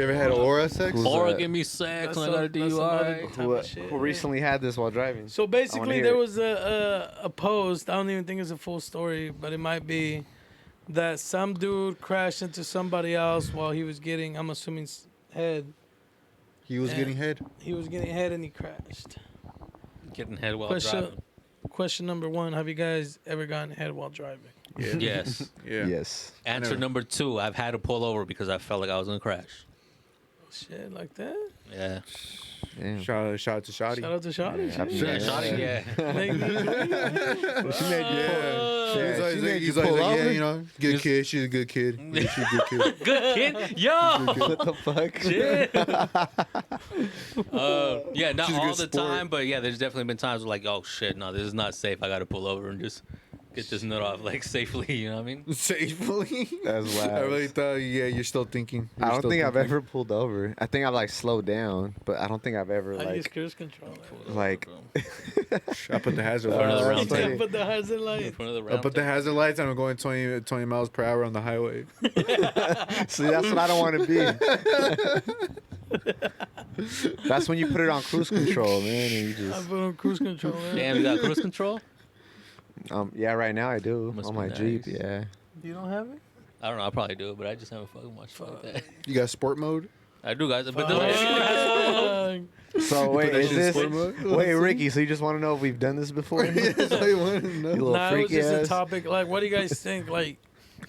ever had aura sex? Who's Oral that? give me sex That's when I got a some- that's another DUI. type Who, of shit, who yeah. recently had this while driving? So basically, hear there it. was a post. I don't even think it's a full story, but it might be that some dude crashed into somebody else while he was getting, I'm assuming, head. He was Yeah. getting head. He was getting head and he crashed. Getting head while Question- driving. Question number one: have you guys ever gotten head while driving? Yeah. Yes. Yeah. Yes. Answer never- number two: I've had to pull over because I felt like I was gonna crash. Shit, like that. Yeah. Damn. Shout out to Shotty. Shout out to Shotty. Yeah, shit. Yeah, Yeah. shawty, yeah. Make me- She made you pull. He's Yeah, like, she made you he's like, pull yeah, over? you know, good kid. She's a good kid. Yeah, she's a good kid. Good kid. Yo. What the fuck? Shit. Yeah, not She's a all good the sport. time, but yeah, there's definitely been times where like, oh shit, no, this is not safe. I got to pull over and just get this nut off like safely. You know what I mean? Safely. That's I loud. really thought, yeah, you're still thinking. I You're don't still think I've thinking. ever pulled over. I think I've like slowed down, but I don't think I've ever I use like cruise control. like. I put the hazard Front of the lights. round funny. Yeah, but the hazard In light. front of the I round put the table. hazard lights and I'm going 20 miles per hour on the highway. See, that's what I don't want to be. That's when you put it on cruise control, man, and you I just. put on cruise control. Man. Damn, you got cruise control? Yeah, right now I do Must on be my Jeep. nice. Yeah. You don't have it? I don't know. I probably do, but I just haven't fucking watched like that. You got sport mode? I do, guys. But Fuck. So wait, Put that is shit in this? sport mode? Wait, Ricky. So you just want to know if we've done this before? That's all you want to You know. little Nah, it was freaky just a ass. topic. Like, what do you guys think? Like,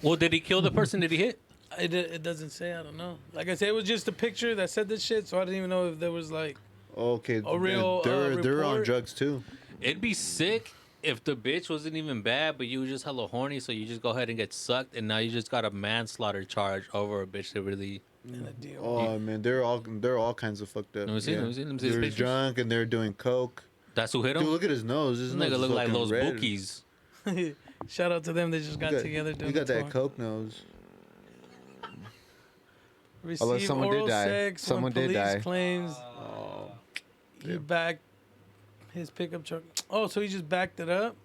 well, did he kill the person? Did he hit? it doesn't say. I don't know. Like I said, it was just a picture that said this shit, so I didn't even know if there was like. Okay, A real, they're on report? drugs too. It'd be sick if the bitch wasn't even bad, but you were just hella horny, so you just go ahead and get sucked, and now you just got a manslaughter charge over a bitch that really. In a deal. Oh man, they're all kinds of fucked up. Let me see, let me see, let me see his They're pictures. drunk and they're doing coke. That's who hit Dude, him. look at his nose. His This nose nigga is look like fucking those red. bookies. Shout out to them. They just got together doing You got the that tour. coke nose. Receive someone did oral die. sex Someone when did police die. claims Oh, he backed his pickup truck. Oh, so he just backed it up?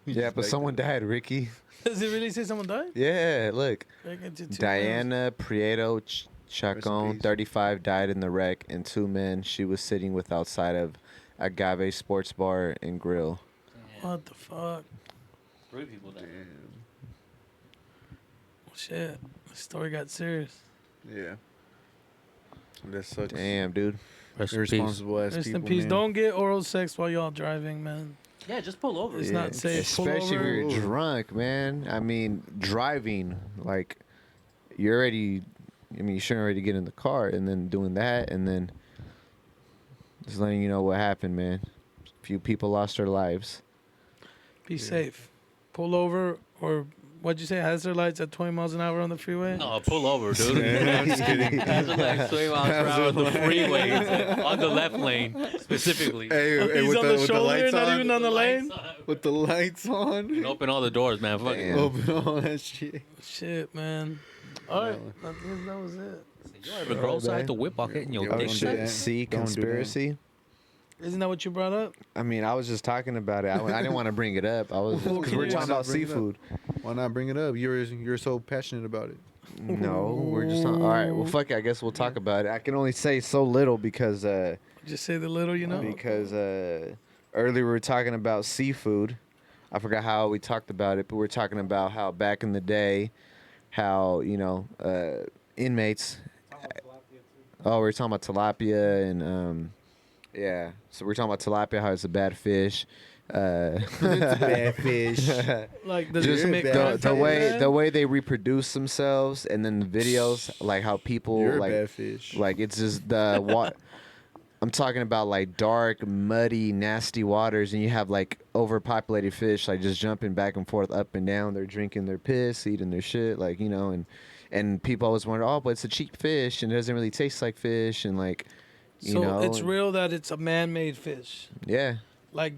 Yeah, but someone died, Ricky. Does it really say someone died? Yeah, look. Back into 2000. Diana Prieto Chacon, peace. 35, died in the wreck, and 2 men she was sitting with outside of Agave Sports Bar and Grill. What the fuck? 3 people died. Oh, shit. The story got serious. Yeah. That sucks. Damn, dude. Rest in peace. Irresponsible ass Rest people. in peace. man. Don't get oral sex while y'all driving, man. Yeah, just pull over. It's not safe. Pull Especially if over. you're drunk, man. I mean, driving, like, you're already, I mean, you shouldn't already get in the car and then doing that and then just letting you know what happened, man. A few people lost their lives. Be safe. Pull over or what'd you say? Hazard lights at 20 miles an hour on the freeway? No, pull over, dude. I'm just kidding. That's like 20 miles per hour on the freeway, on the left lane specifically. Hey, hey, He's with on the, the with the shoulder, lights not on. even on the lane. With the lights And on. open all the doors, man. Fuck it. Damn. Open all that shit. Shit, man. All right. I think that was it. You ever grow side to whip off hitting your Yeah, Oh, dick don't do shit. that. See, Don't do that. conspiracy? Isn't that what you brought up? I mean, I was just talking about it. I didn't want to bring it up. I was Well, because can we're you- talking Why about not bring it up? seafood. Why not bring it up? You're so passionate about it. No, we're just not. All right. Well, fuck it. I guess we'll talk about it. I can only say so little because Just say the little, you know? earlier we were talking about seafood. I forgot how we talked about it, but we're talking about how back in the day, how inmates. Oh, we were talking about tilapia and yeah. So we're talking about tilapia, how it's a bad fish. Bad fish. Like, does Just it make bad. the way they reproduce themselves, and then the videos, like how people You're like a bad fish. like it's just the what. I'm talking about like dark, muddy, nasty waters, and you have like overpopulated fish like just jumping back and forth, up and down. They're drinking their piss, eating their shit, like and people always wonder, oh, but it's a cheap fish and it doesn't really taste like fish, and like So it's real that it's a man-made fish. Yeah, Like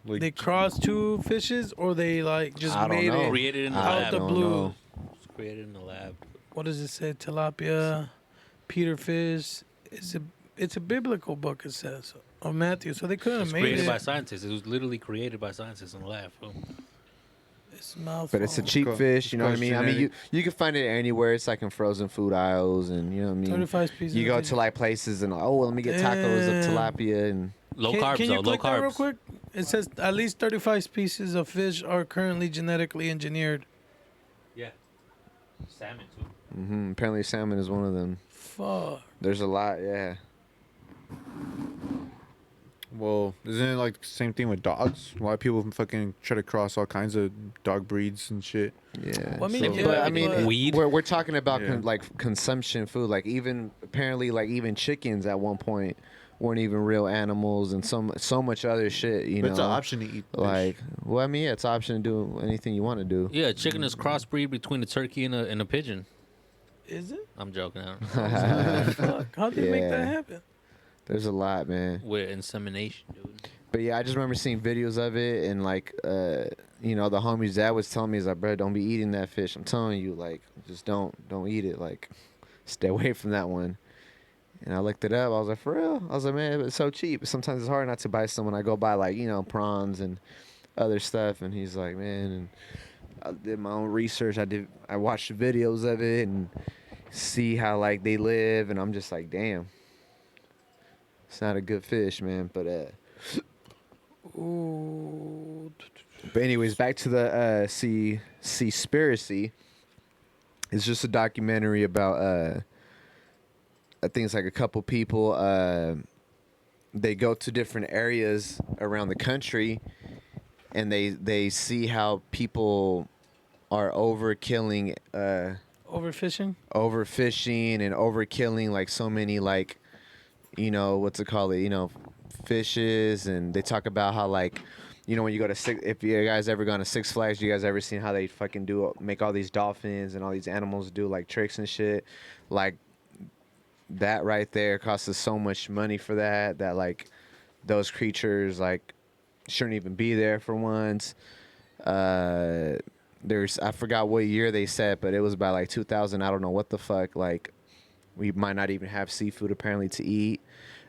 they crossed 2 fishes, or they like just I don't made know. it Created in the out lab. the don't blue. know. It's created in the lab. What does it say? Tilapia, Peter fish. It's a biblical book. It says of Matthew. So they couldn't It's have made created by it. scientists. It was literally created by scientists in the lab. Fool. It's mouthful. but it's a cheap It's fish. You know what I called mean? I mean, genetic. you can find it anywhere. It's like in frozen food aisles, and you know what I mean. 35 pieces. You of go fish. to like places and oh, let me get tacos of Damn. tilapia and Low Can carbs, you though. Low click that real carbs. quick? It says at least 35 species of fish are currently genetically engineered. Yeah. Salmon, too. apparently salmon is one of them. Fuck. There's a lot, yeah. Well, isn't it like the same thing with dogs? A lot of people fucking try to cross all kinds of dog breeds and shit. Yeah. Well, I mean, yeah, but I mean, but- Weed? we're talking about Yeah. like consumption food. Like even apparently, like even chickens at one point weren't even real animals, and so much other shit. You But know, it's an option to eat. fish. like well, I mean, yeah, it's an option to do anything you want to do. Yeah, chicken is crossbreed between a turkey and a pigeon. Is it? I'm joking. I don't know. Fuck. How did they make that Yeah. happen? There's a lot, man. With insemination, dude. But yeah, I just remember seeing videos of it, and like, you know, the homie's dad was telling me, he's like, bro, don't be eating that fish. I'm telling you, like, just don't eat it. Like, stay away from that one. And I looked it up. I was like, for real? I was like, man, it's so cheap. Sometimes it's hard not to buy some when I go buy, like, you know, prawns and other stuff. And he's like, man, and I did my own research. I watched videos of it and see how, like, they live. And I'm just like, damn, it's not a good fish, man. Ooh. But anyways, back to the Seaspiracy. It's just a documentary about I think it's like a couple people. They go to different areas around the country, and they see how people are overkilling, Overfishing? overfishing, and overkilling like so many, like, you know, what's it called? You know, fishes. And they talk about how, like, you know, when you go to if you guys ever gone to Six Flags, you guys ever seen how they fucking make all these dolphins and all these animals do like tricks and shit, like that right there costs us so much money for that like those creatures like shouldn't even be there for once. There's, I forgot what year they said, but it was about like 2000. I don't know what the fuck. Like, we might not even have seafood apparently to eat.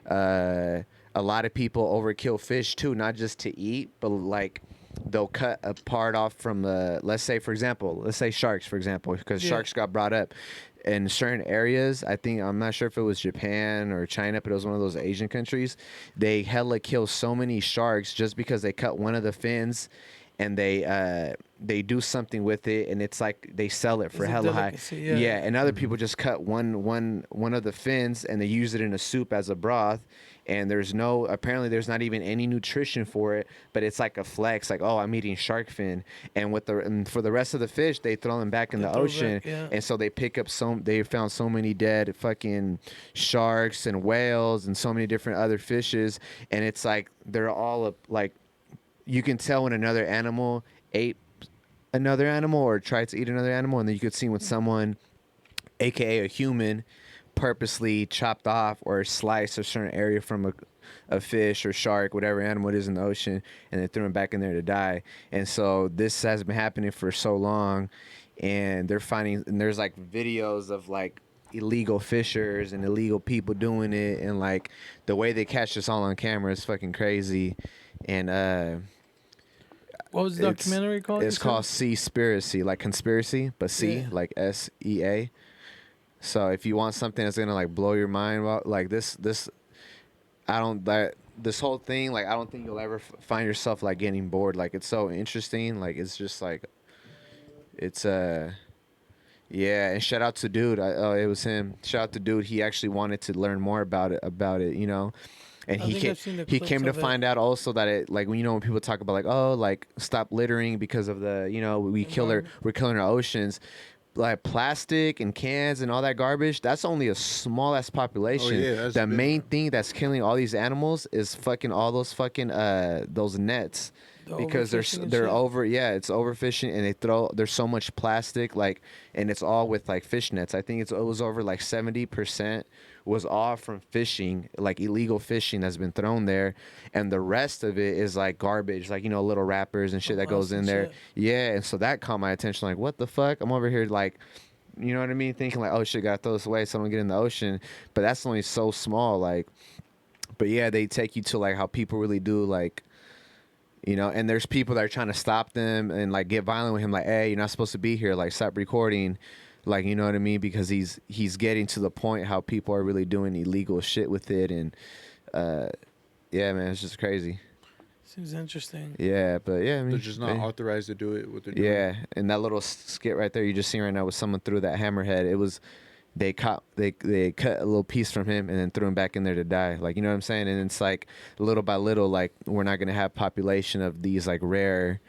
A lot of people overkill fish too, not just to eat, but like they'll cut a part off from the, let's say sharks, for example, because sharks got brought up in certain areas. I think, I'm not sure if it was Japan or China, but it was one of those Asian countries. They hella kill so many sharks just because they cut one of the fins, and they do something with it, and it's like they sell it for hella high. Yeah, and other people just cut one of the fins and they use it in a soup as a broth, and apparently there's not even any nutrition for it, but it's like a flex, like, oh, I'm eating shark fin. And for the rest of the fish, they throw them back in the ocean. And so they they found so many dead fucking sharks and whales and so many different other fishes, and it's like they're all like, you can tell when another animal ate another animal or tried to eat another animal, and then you could see when someone, aka a human, purposely chopped off or sliced a certain area from a fish or shark, whatever animal it is in the ocean, and then threw them back in there to die. And so this has been happening for so long, and there's like videos of like illegal fishers and illegal people doing it, and like the way they catch this all on camera is fucking crazy. And what was the documentary called? It's called Seaspiracy, like conspiracy, but like SEA. So if you want something that's gonna like blow your mind about like this whole thing, like I don't think you'll ever find yourself like getting bored. Like, it's so interesting. Like, it's just like, it's yeah. And shout out to dude. It was him. Shout out to dude. He actually wanted to learn more about it, you know. And he came to find out also that it, like, when people talk about like, oh, like, stop littering because of the, we're killing our oceans, like plastic and cans and all that garbage, that's only a small ass population. The main thing that's killing all these animals is fucking all those fucking those nets. Because it's overfishing, and there's so much plastic, like, and it's all with like fish nets. I think it was over like 70% was all from fishing, like illegal fishing that's been thrown there, and the rest of it is like garbage, like, little wrappers and shit that goes in there. Yeah, and so that caught my attention, like, what the fuck? I'm over here like, you know what I mean, thinking like, oh shit, gotta throw this away so I don't get in the ocean, but that's only so small, like. But yeah, they take you to like how people really do, like, and there's people that are trying to stop them and like get violent with him, like, hey, you're not supposed to be here, like, stop recording, like, you know what I mean, because he's getting to the point how people are really doing illegal shit with it. And yeah, man, it's just crazy. Seems interesting. Yeah, but yeah, I mean, they're just not authorized to do it, what they're doing. Yeah, and that little skit right there you just seen right now with someone threw that hammerhead, it was, they cut a little piece from him and then threw him back in there to die. Like, you know what I'm saying? And it's like little by little, like, we're not gonna have population of these like rare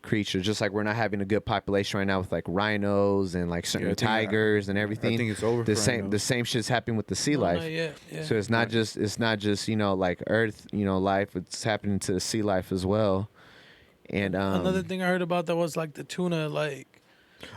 creatures, just like we're not having a good population right now with like rhinos and like certain tigers and everything. I think it's over. The same shit's happening with the sea life. Yeah. So it's not just like Earth, life. It's happening to the sea life as well. And another thing I heard about that was like the tuna, like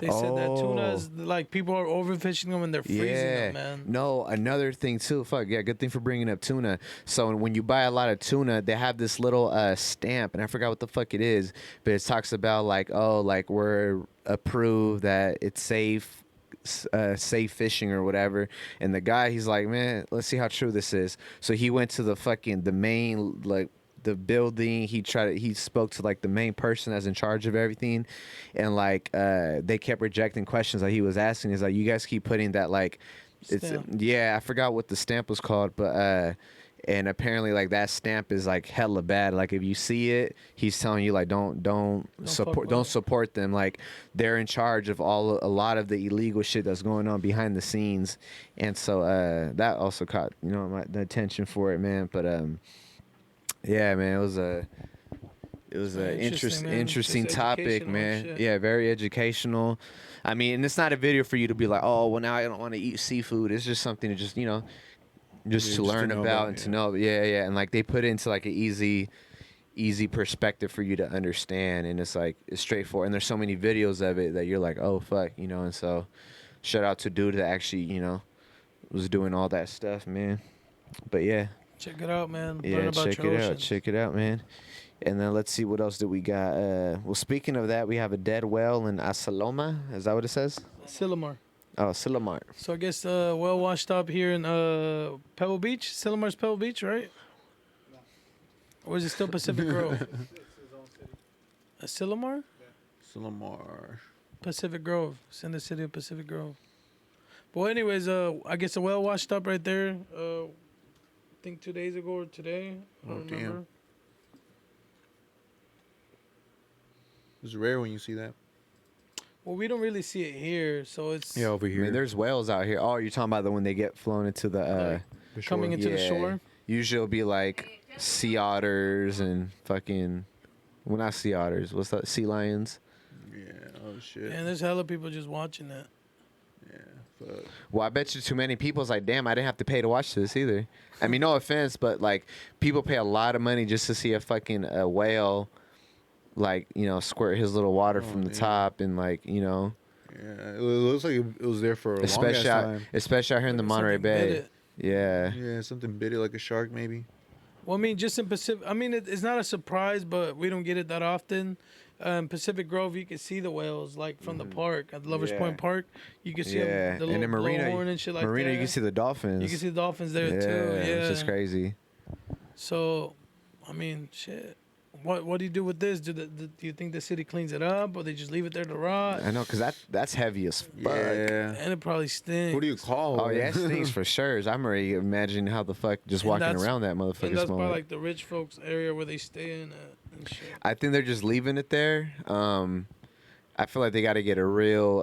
They said that tuna's like people are overfishing them and they're freezing them, man. No, another thing too. Fuck yeah, good thing for bringing up tuna. So when you buy a lot of tuna, they have this little stamp, and I forgot what the fuck it is, but it talks about like, oh, like we're approved that it's safe. Safe fishing or whatever, and the guy, he's like, man, let's see how true this is. So he went to the main, like, the building. He spoke to like the main person that's in charge of everything, and like they kept rejecting questions that he was asking. He's like, you guys keep putting that, like, it's Stamp. yeah, I forgot what the stamp was called, but and apparently like that stamp is like hella bad. Like if you see it, he's telling you like don't support them. Like they're in charge of a lot of the illegal shit that's going on behind the scenes, and so that also caught the attention for it, man. But yeah, man, it was a Interesting, man. interesting Just topic, educational man. shit. Yeah, very educational. I mean, and it's not a video for you to be like, oh, well, now I don't want to eat seafood. It's just something to just just to learn about and to know. Yeah, and like they put it into like an easy perspective for you to understand, and it's like it's straightforward. And there's so many videos of it that you're like, oh fuck, and so shout out to dude that actually was doing all that stuff, man. But yeah. Check it out, man. Yeah, Learn about check your it out. oceans. Check it out, man. And then let's see what else do we got. Well, speaking of that, we have a dead whale in Asaloma. Is that what it says? Sillamar. Oh, Sillamar. So I guess well washed up here in Pebble Beach. Sillamar's Pebble Beach, right? Or is it still Pacific Grove? A Sillamar? Sillamar. Pacific Grove. It's in the city of Pacific Grove. Well, anyways, I guess a well washed up right there. I think 2 days ago or today. I don't remember. Damn. It's rare when you see that. Well, we don't really see it here, so it's Over I mean, there's whales out here. Oh, you're talking about the when they get flown into the coming into the shore. Usually it'll be like sea otters and fucking, well, not sea otters. What's that? Sea lions. Yeah. Oh shit. And there's hella people just watching that. Yeah. Fuck. Well, I bet you too many people's like, damn, I didn't have to pay to watch this either. I mean, no offense, but like people pay a lot of money just to see a fucking whale, like, squirt his little water from the top, and like, Yeah. It looks like it was there for a long ass time. especially out here in the Like Monterey something bit Bay. it. Yeah. Yeah, something bit it like a shark, maybe. Well, I mean, just in Pacific. I mean, it's not a surprise, but we don't get it that often. Pacific Grove, you can see the whales like from the park at Lovers Yeah. Point Park. You can see Yeah, them, the and little in Marina, blowhorn and shit like Marina, that. you can see the dolphins. You can see the dolphins there too. Yeah, it's just crazy. So, I mean, shit. What do you do with this? Do you think the city cleans it up, or they just leave it there to rot? I know, cause that's heavy as fuck. Yeah. And it probably stinks. Who do you call? Oh yeah, it stinks for sure. I'm already imagining how the fuck just And walking that's- around that And motherfucker that's smelling. probably like the rich folks area where they stay in and shit. I think they're just leaving it there. I feel like they got to get a real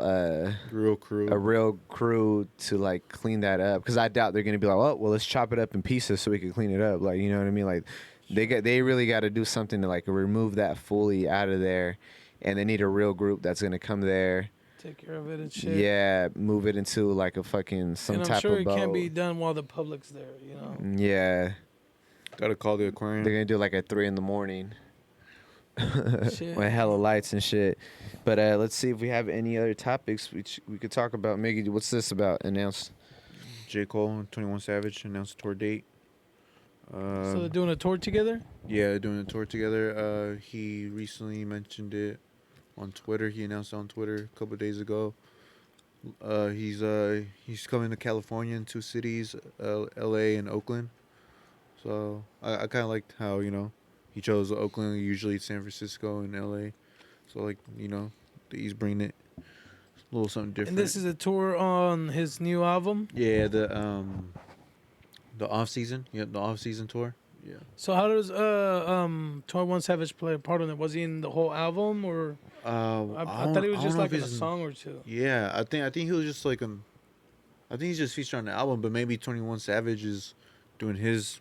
crew to like clean that up, because I doubt they're gonna be like, oh well, let's chop it up in pieces so we can clean it up. Like, you know what I mean? Like they really got to do something to like remove that fully out of there, and they need a real group that's gonna come there. Take care of it and shit. Yeah, move it into like a fucking some and I'm type sure of it boat. can't be done while the public's there, you know. Yeah, Gotta call the aquarium. they're gonna do like at 3 a.m. Shit. with hella lights and shit. But let's see if we have any other topics which we could talk about. Miggy, what's this about? Announced. J. Cole and 21 Savage announced a tour date. So they're doing a tour together? Yeah, they're doing a tour together. He recently mentioned it on Twitter. He announced it on Twitter a couple of days ago. He's coming to California in 2 cities, L.A. and Oakland. So I kind of liked how he chose Oakland. Usually it's San Francisco and L.A. So he's bringing it a little something different. And this is a tour on his new album? Yeah, the off season. Yep, the off season tour. Yeah. So how does 21 Savage play a part in it? Was he in the whole album, or I thought he was just like in a song or two? Yeah, I think he was just like I think he's just featured on the album, but maybe 21 Savage is doing his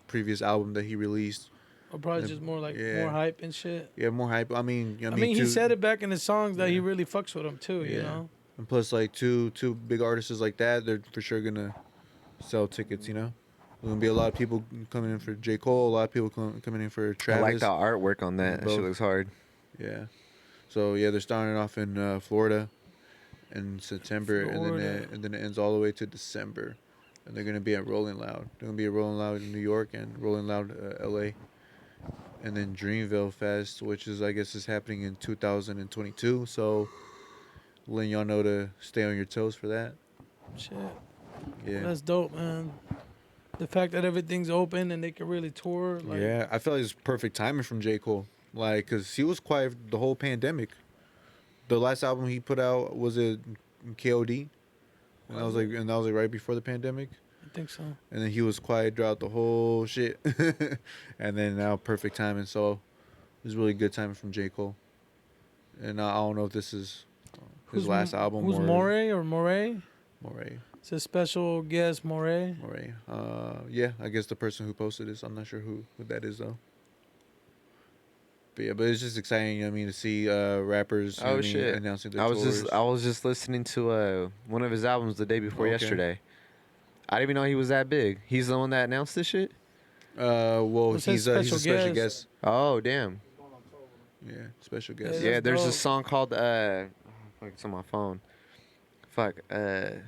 previous album that he released. Or probably just more like more hype and shit. Yeah, more hype. I mean, he said it back in his songs that he really fucks with him too. You know. And plus, like two big artists like that, they're for sure gonna sell tickets. There's gonna be a lot of people coming in for J. Cole, a lot of people coming in for Travis. I like the artwork on that. That shit looks hard. Yeah. So yeah, they're starting off in Florida in September, Florida. and then it ends all the way to December, and they're gonna be at Rolling Loud. They're gonna be at Rolling Loud in New York and Rolling Loud L.A. And then Dreamville Fest, which is I guess is happening in 2022. So letting y'all know to stay on your toes for that. Shit. Yeah. That's dope, man. The fact that everything's open and they can really tour. Like, Yeah, I feel like it's perfect timing from J. Cole. Like, cause he was quiet the whole pandemic. The last album he put out was it KOD, and that was like right before the pandemic. I think so. And then he was quiet throughout the whole shit. And then now perfect timing. So it was really good timing from J. Cole. And I don't know if this is his last album. Who's or Moray or Moray? Moray. It's a special guest, Moray. Moray. Yeah, I guess the person who posted this. I'm not sure who that is though. But yeah, but it's just exciting. You know what I mean, to see rappers. You know Oh what I mean, shit! announcing their I was tours. just listening to one of his albums the day before Okay. yesterday. I didn't even know he was that big. He's the one that announced this shit. Well, It says he's a special special guest. guest. Oh damn! Yeah, special guest. Yeah, Yeah, there's a dope. song called fuck, it's on my phone. Fuck, it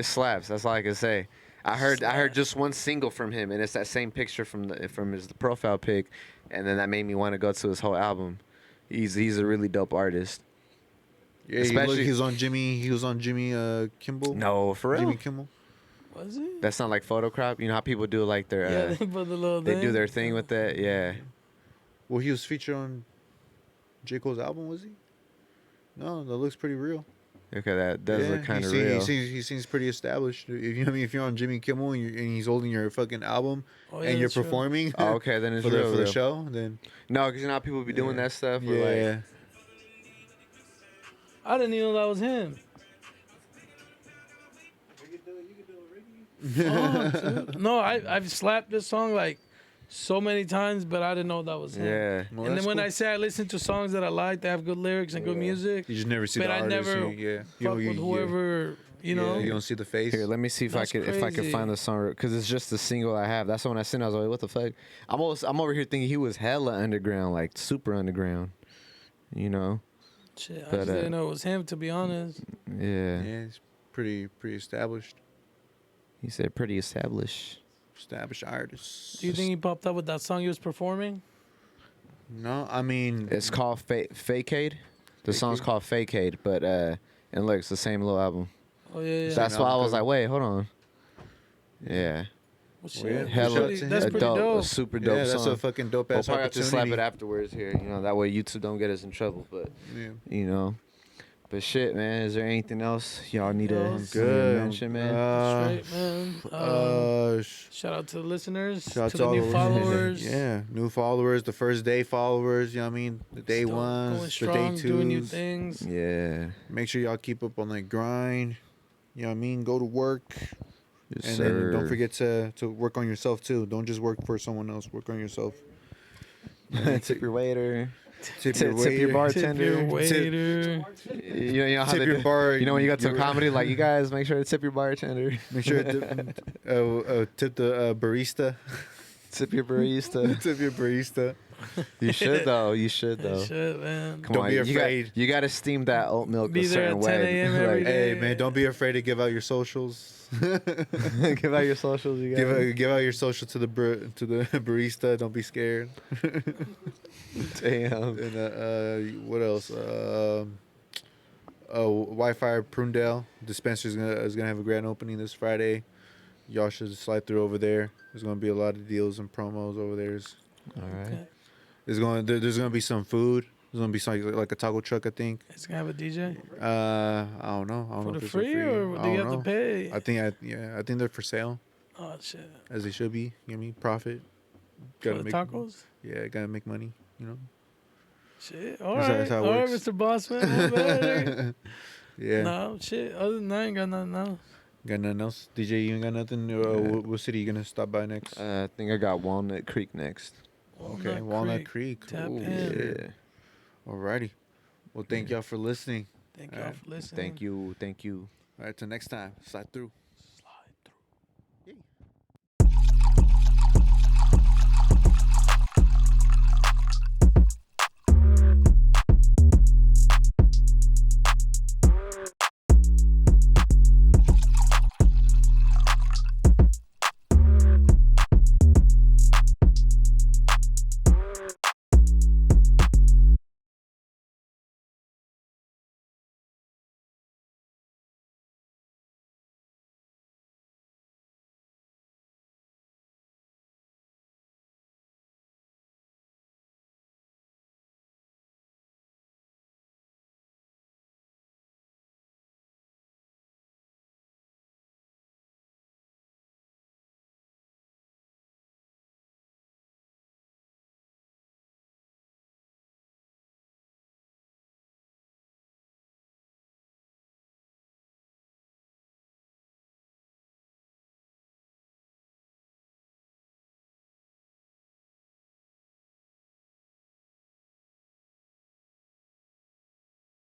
slaps. That's all I can say. I heard just one single from him, and it's that same picture from his profile pic, and then that made me want to go to his whole album. He's a really dope artist. Yeah, Especially- he was on Jimmy. He was on Jimmy Kimmel. No, for real. Jimmy Kimmel. Was he? That's not like photo crop. You know how people do like their Yeah, they put the little they thing. do their thing with that. Yeah. Well, he was featured on J. Cole's album, was he? No, that looks pretty real. Okay, that does look kind of real. He seems pretty established. If you know what I mean, if you're on Jimmy Kimmel and he's holding your fucking album Oh, yeah, and you're that's true. performing Oh, okay, then it's for real. the real. show, then No, because you know how people be doing Yeah. that stuff. yeah. Where like, I didn't even know that was him. You could do it, Fuck, dude. No, I've slapped this song like so many times, but I didn't know that was him. yeah. Well, And that's then when cool. I say I listen to songs that I like, that have good lyrics and good Yeah. music, You just never see but the I artist. never yeah. fuck with whoever, you know. you don't see the face. Here, let me see if That's if I could crazy. find the song because it's just the single I have. That's the one I sent. I was like, what the fuck? I'm over here thinking he was hella underground, like super underground. You know? Shit, I But, just didn't know it was him, to be honest. Yeah. Yeah, it's pretty established. He said pretty established. Established artist. Do you think he popped up with that song he was performing? No, I mean It's called Fakeade. The song's Fakeade? called Fakeade, but and look, it's the same little album. Oh yeah, yeah. That's Same why I album was cover. like, wait, hold on. Yeah. Well, shit, Well, yeah. that's Hella, pretty- that's a pretty dope. a super dope yeah, that's song. a fucking dope We'll ass probably have to slap opportunity. it afterwards here, you know, that way YouTube don't get us in trouble. But Yeah. you know, but shit, man, is there anything else y'all need No, to I'm mention, man? Straight, man. Shout out to the listeners, Shout out to to the all new the followers. Yeah, new followers, the first day followers, you know what I mean? The day Still ones, going the strong, day doing new twos. things. Yeah, Make sure y'all keep up on that grind. You know what I mean? Go to work. yes, And sir. then don't forget to work on yourself too. Don't just work for someone else. Work on yourself. tip your waiter, Tip tip your bartender. Tip your waiter. You know how Tip they your do- bar. You know when you go to a your- comedy, like you guys make sure to tip your bartender, Make sure to tip the barista. tip your barista. Tip your barista. You should though. You should That though. shit, man. Come Don't on, be you afraid. You got to steam that oat milk Be a there certain at 10 way. a.m. every day. Hey man, don't be afraid to give out your socials. Give out your socials. You guys. Give out your social to the barista. Don't be scared. Damn. And what else? Wi-Fi Prunedale dispensary is gonna have a grand opening this Friday. Y'all should slide through over there. There's gonna be a lot of deals and promos over there. All right. Okay. There's gonna be some food. There's gonna be some, like a taco truck, I think. It's gonna have a DJ I don't know. I don't know for the if it's for free, or I do you don't have to know. pay? I think they're for sale, Oh shit! as they should be. You know what I mean? Profit. For the tacos? Yeah, gotta make money. You know. Shit. All That's right, how it all right, works. Mr. Bossman. My bad. Yeah. No shit. Other than that, I ain't got nothing else. Got nothing else? DJ, you ain't got nothing? What city you gonna stop by next? I think I got Walnut Creek next. Okay, Walnut Creek. Tap Ooh, in. shit. Yeah. Alrighty. Well, thank y'all for listening. Thank y'all Alright. for listening. Thank you. Thank you. All right, till next time. Slide through.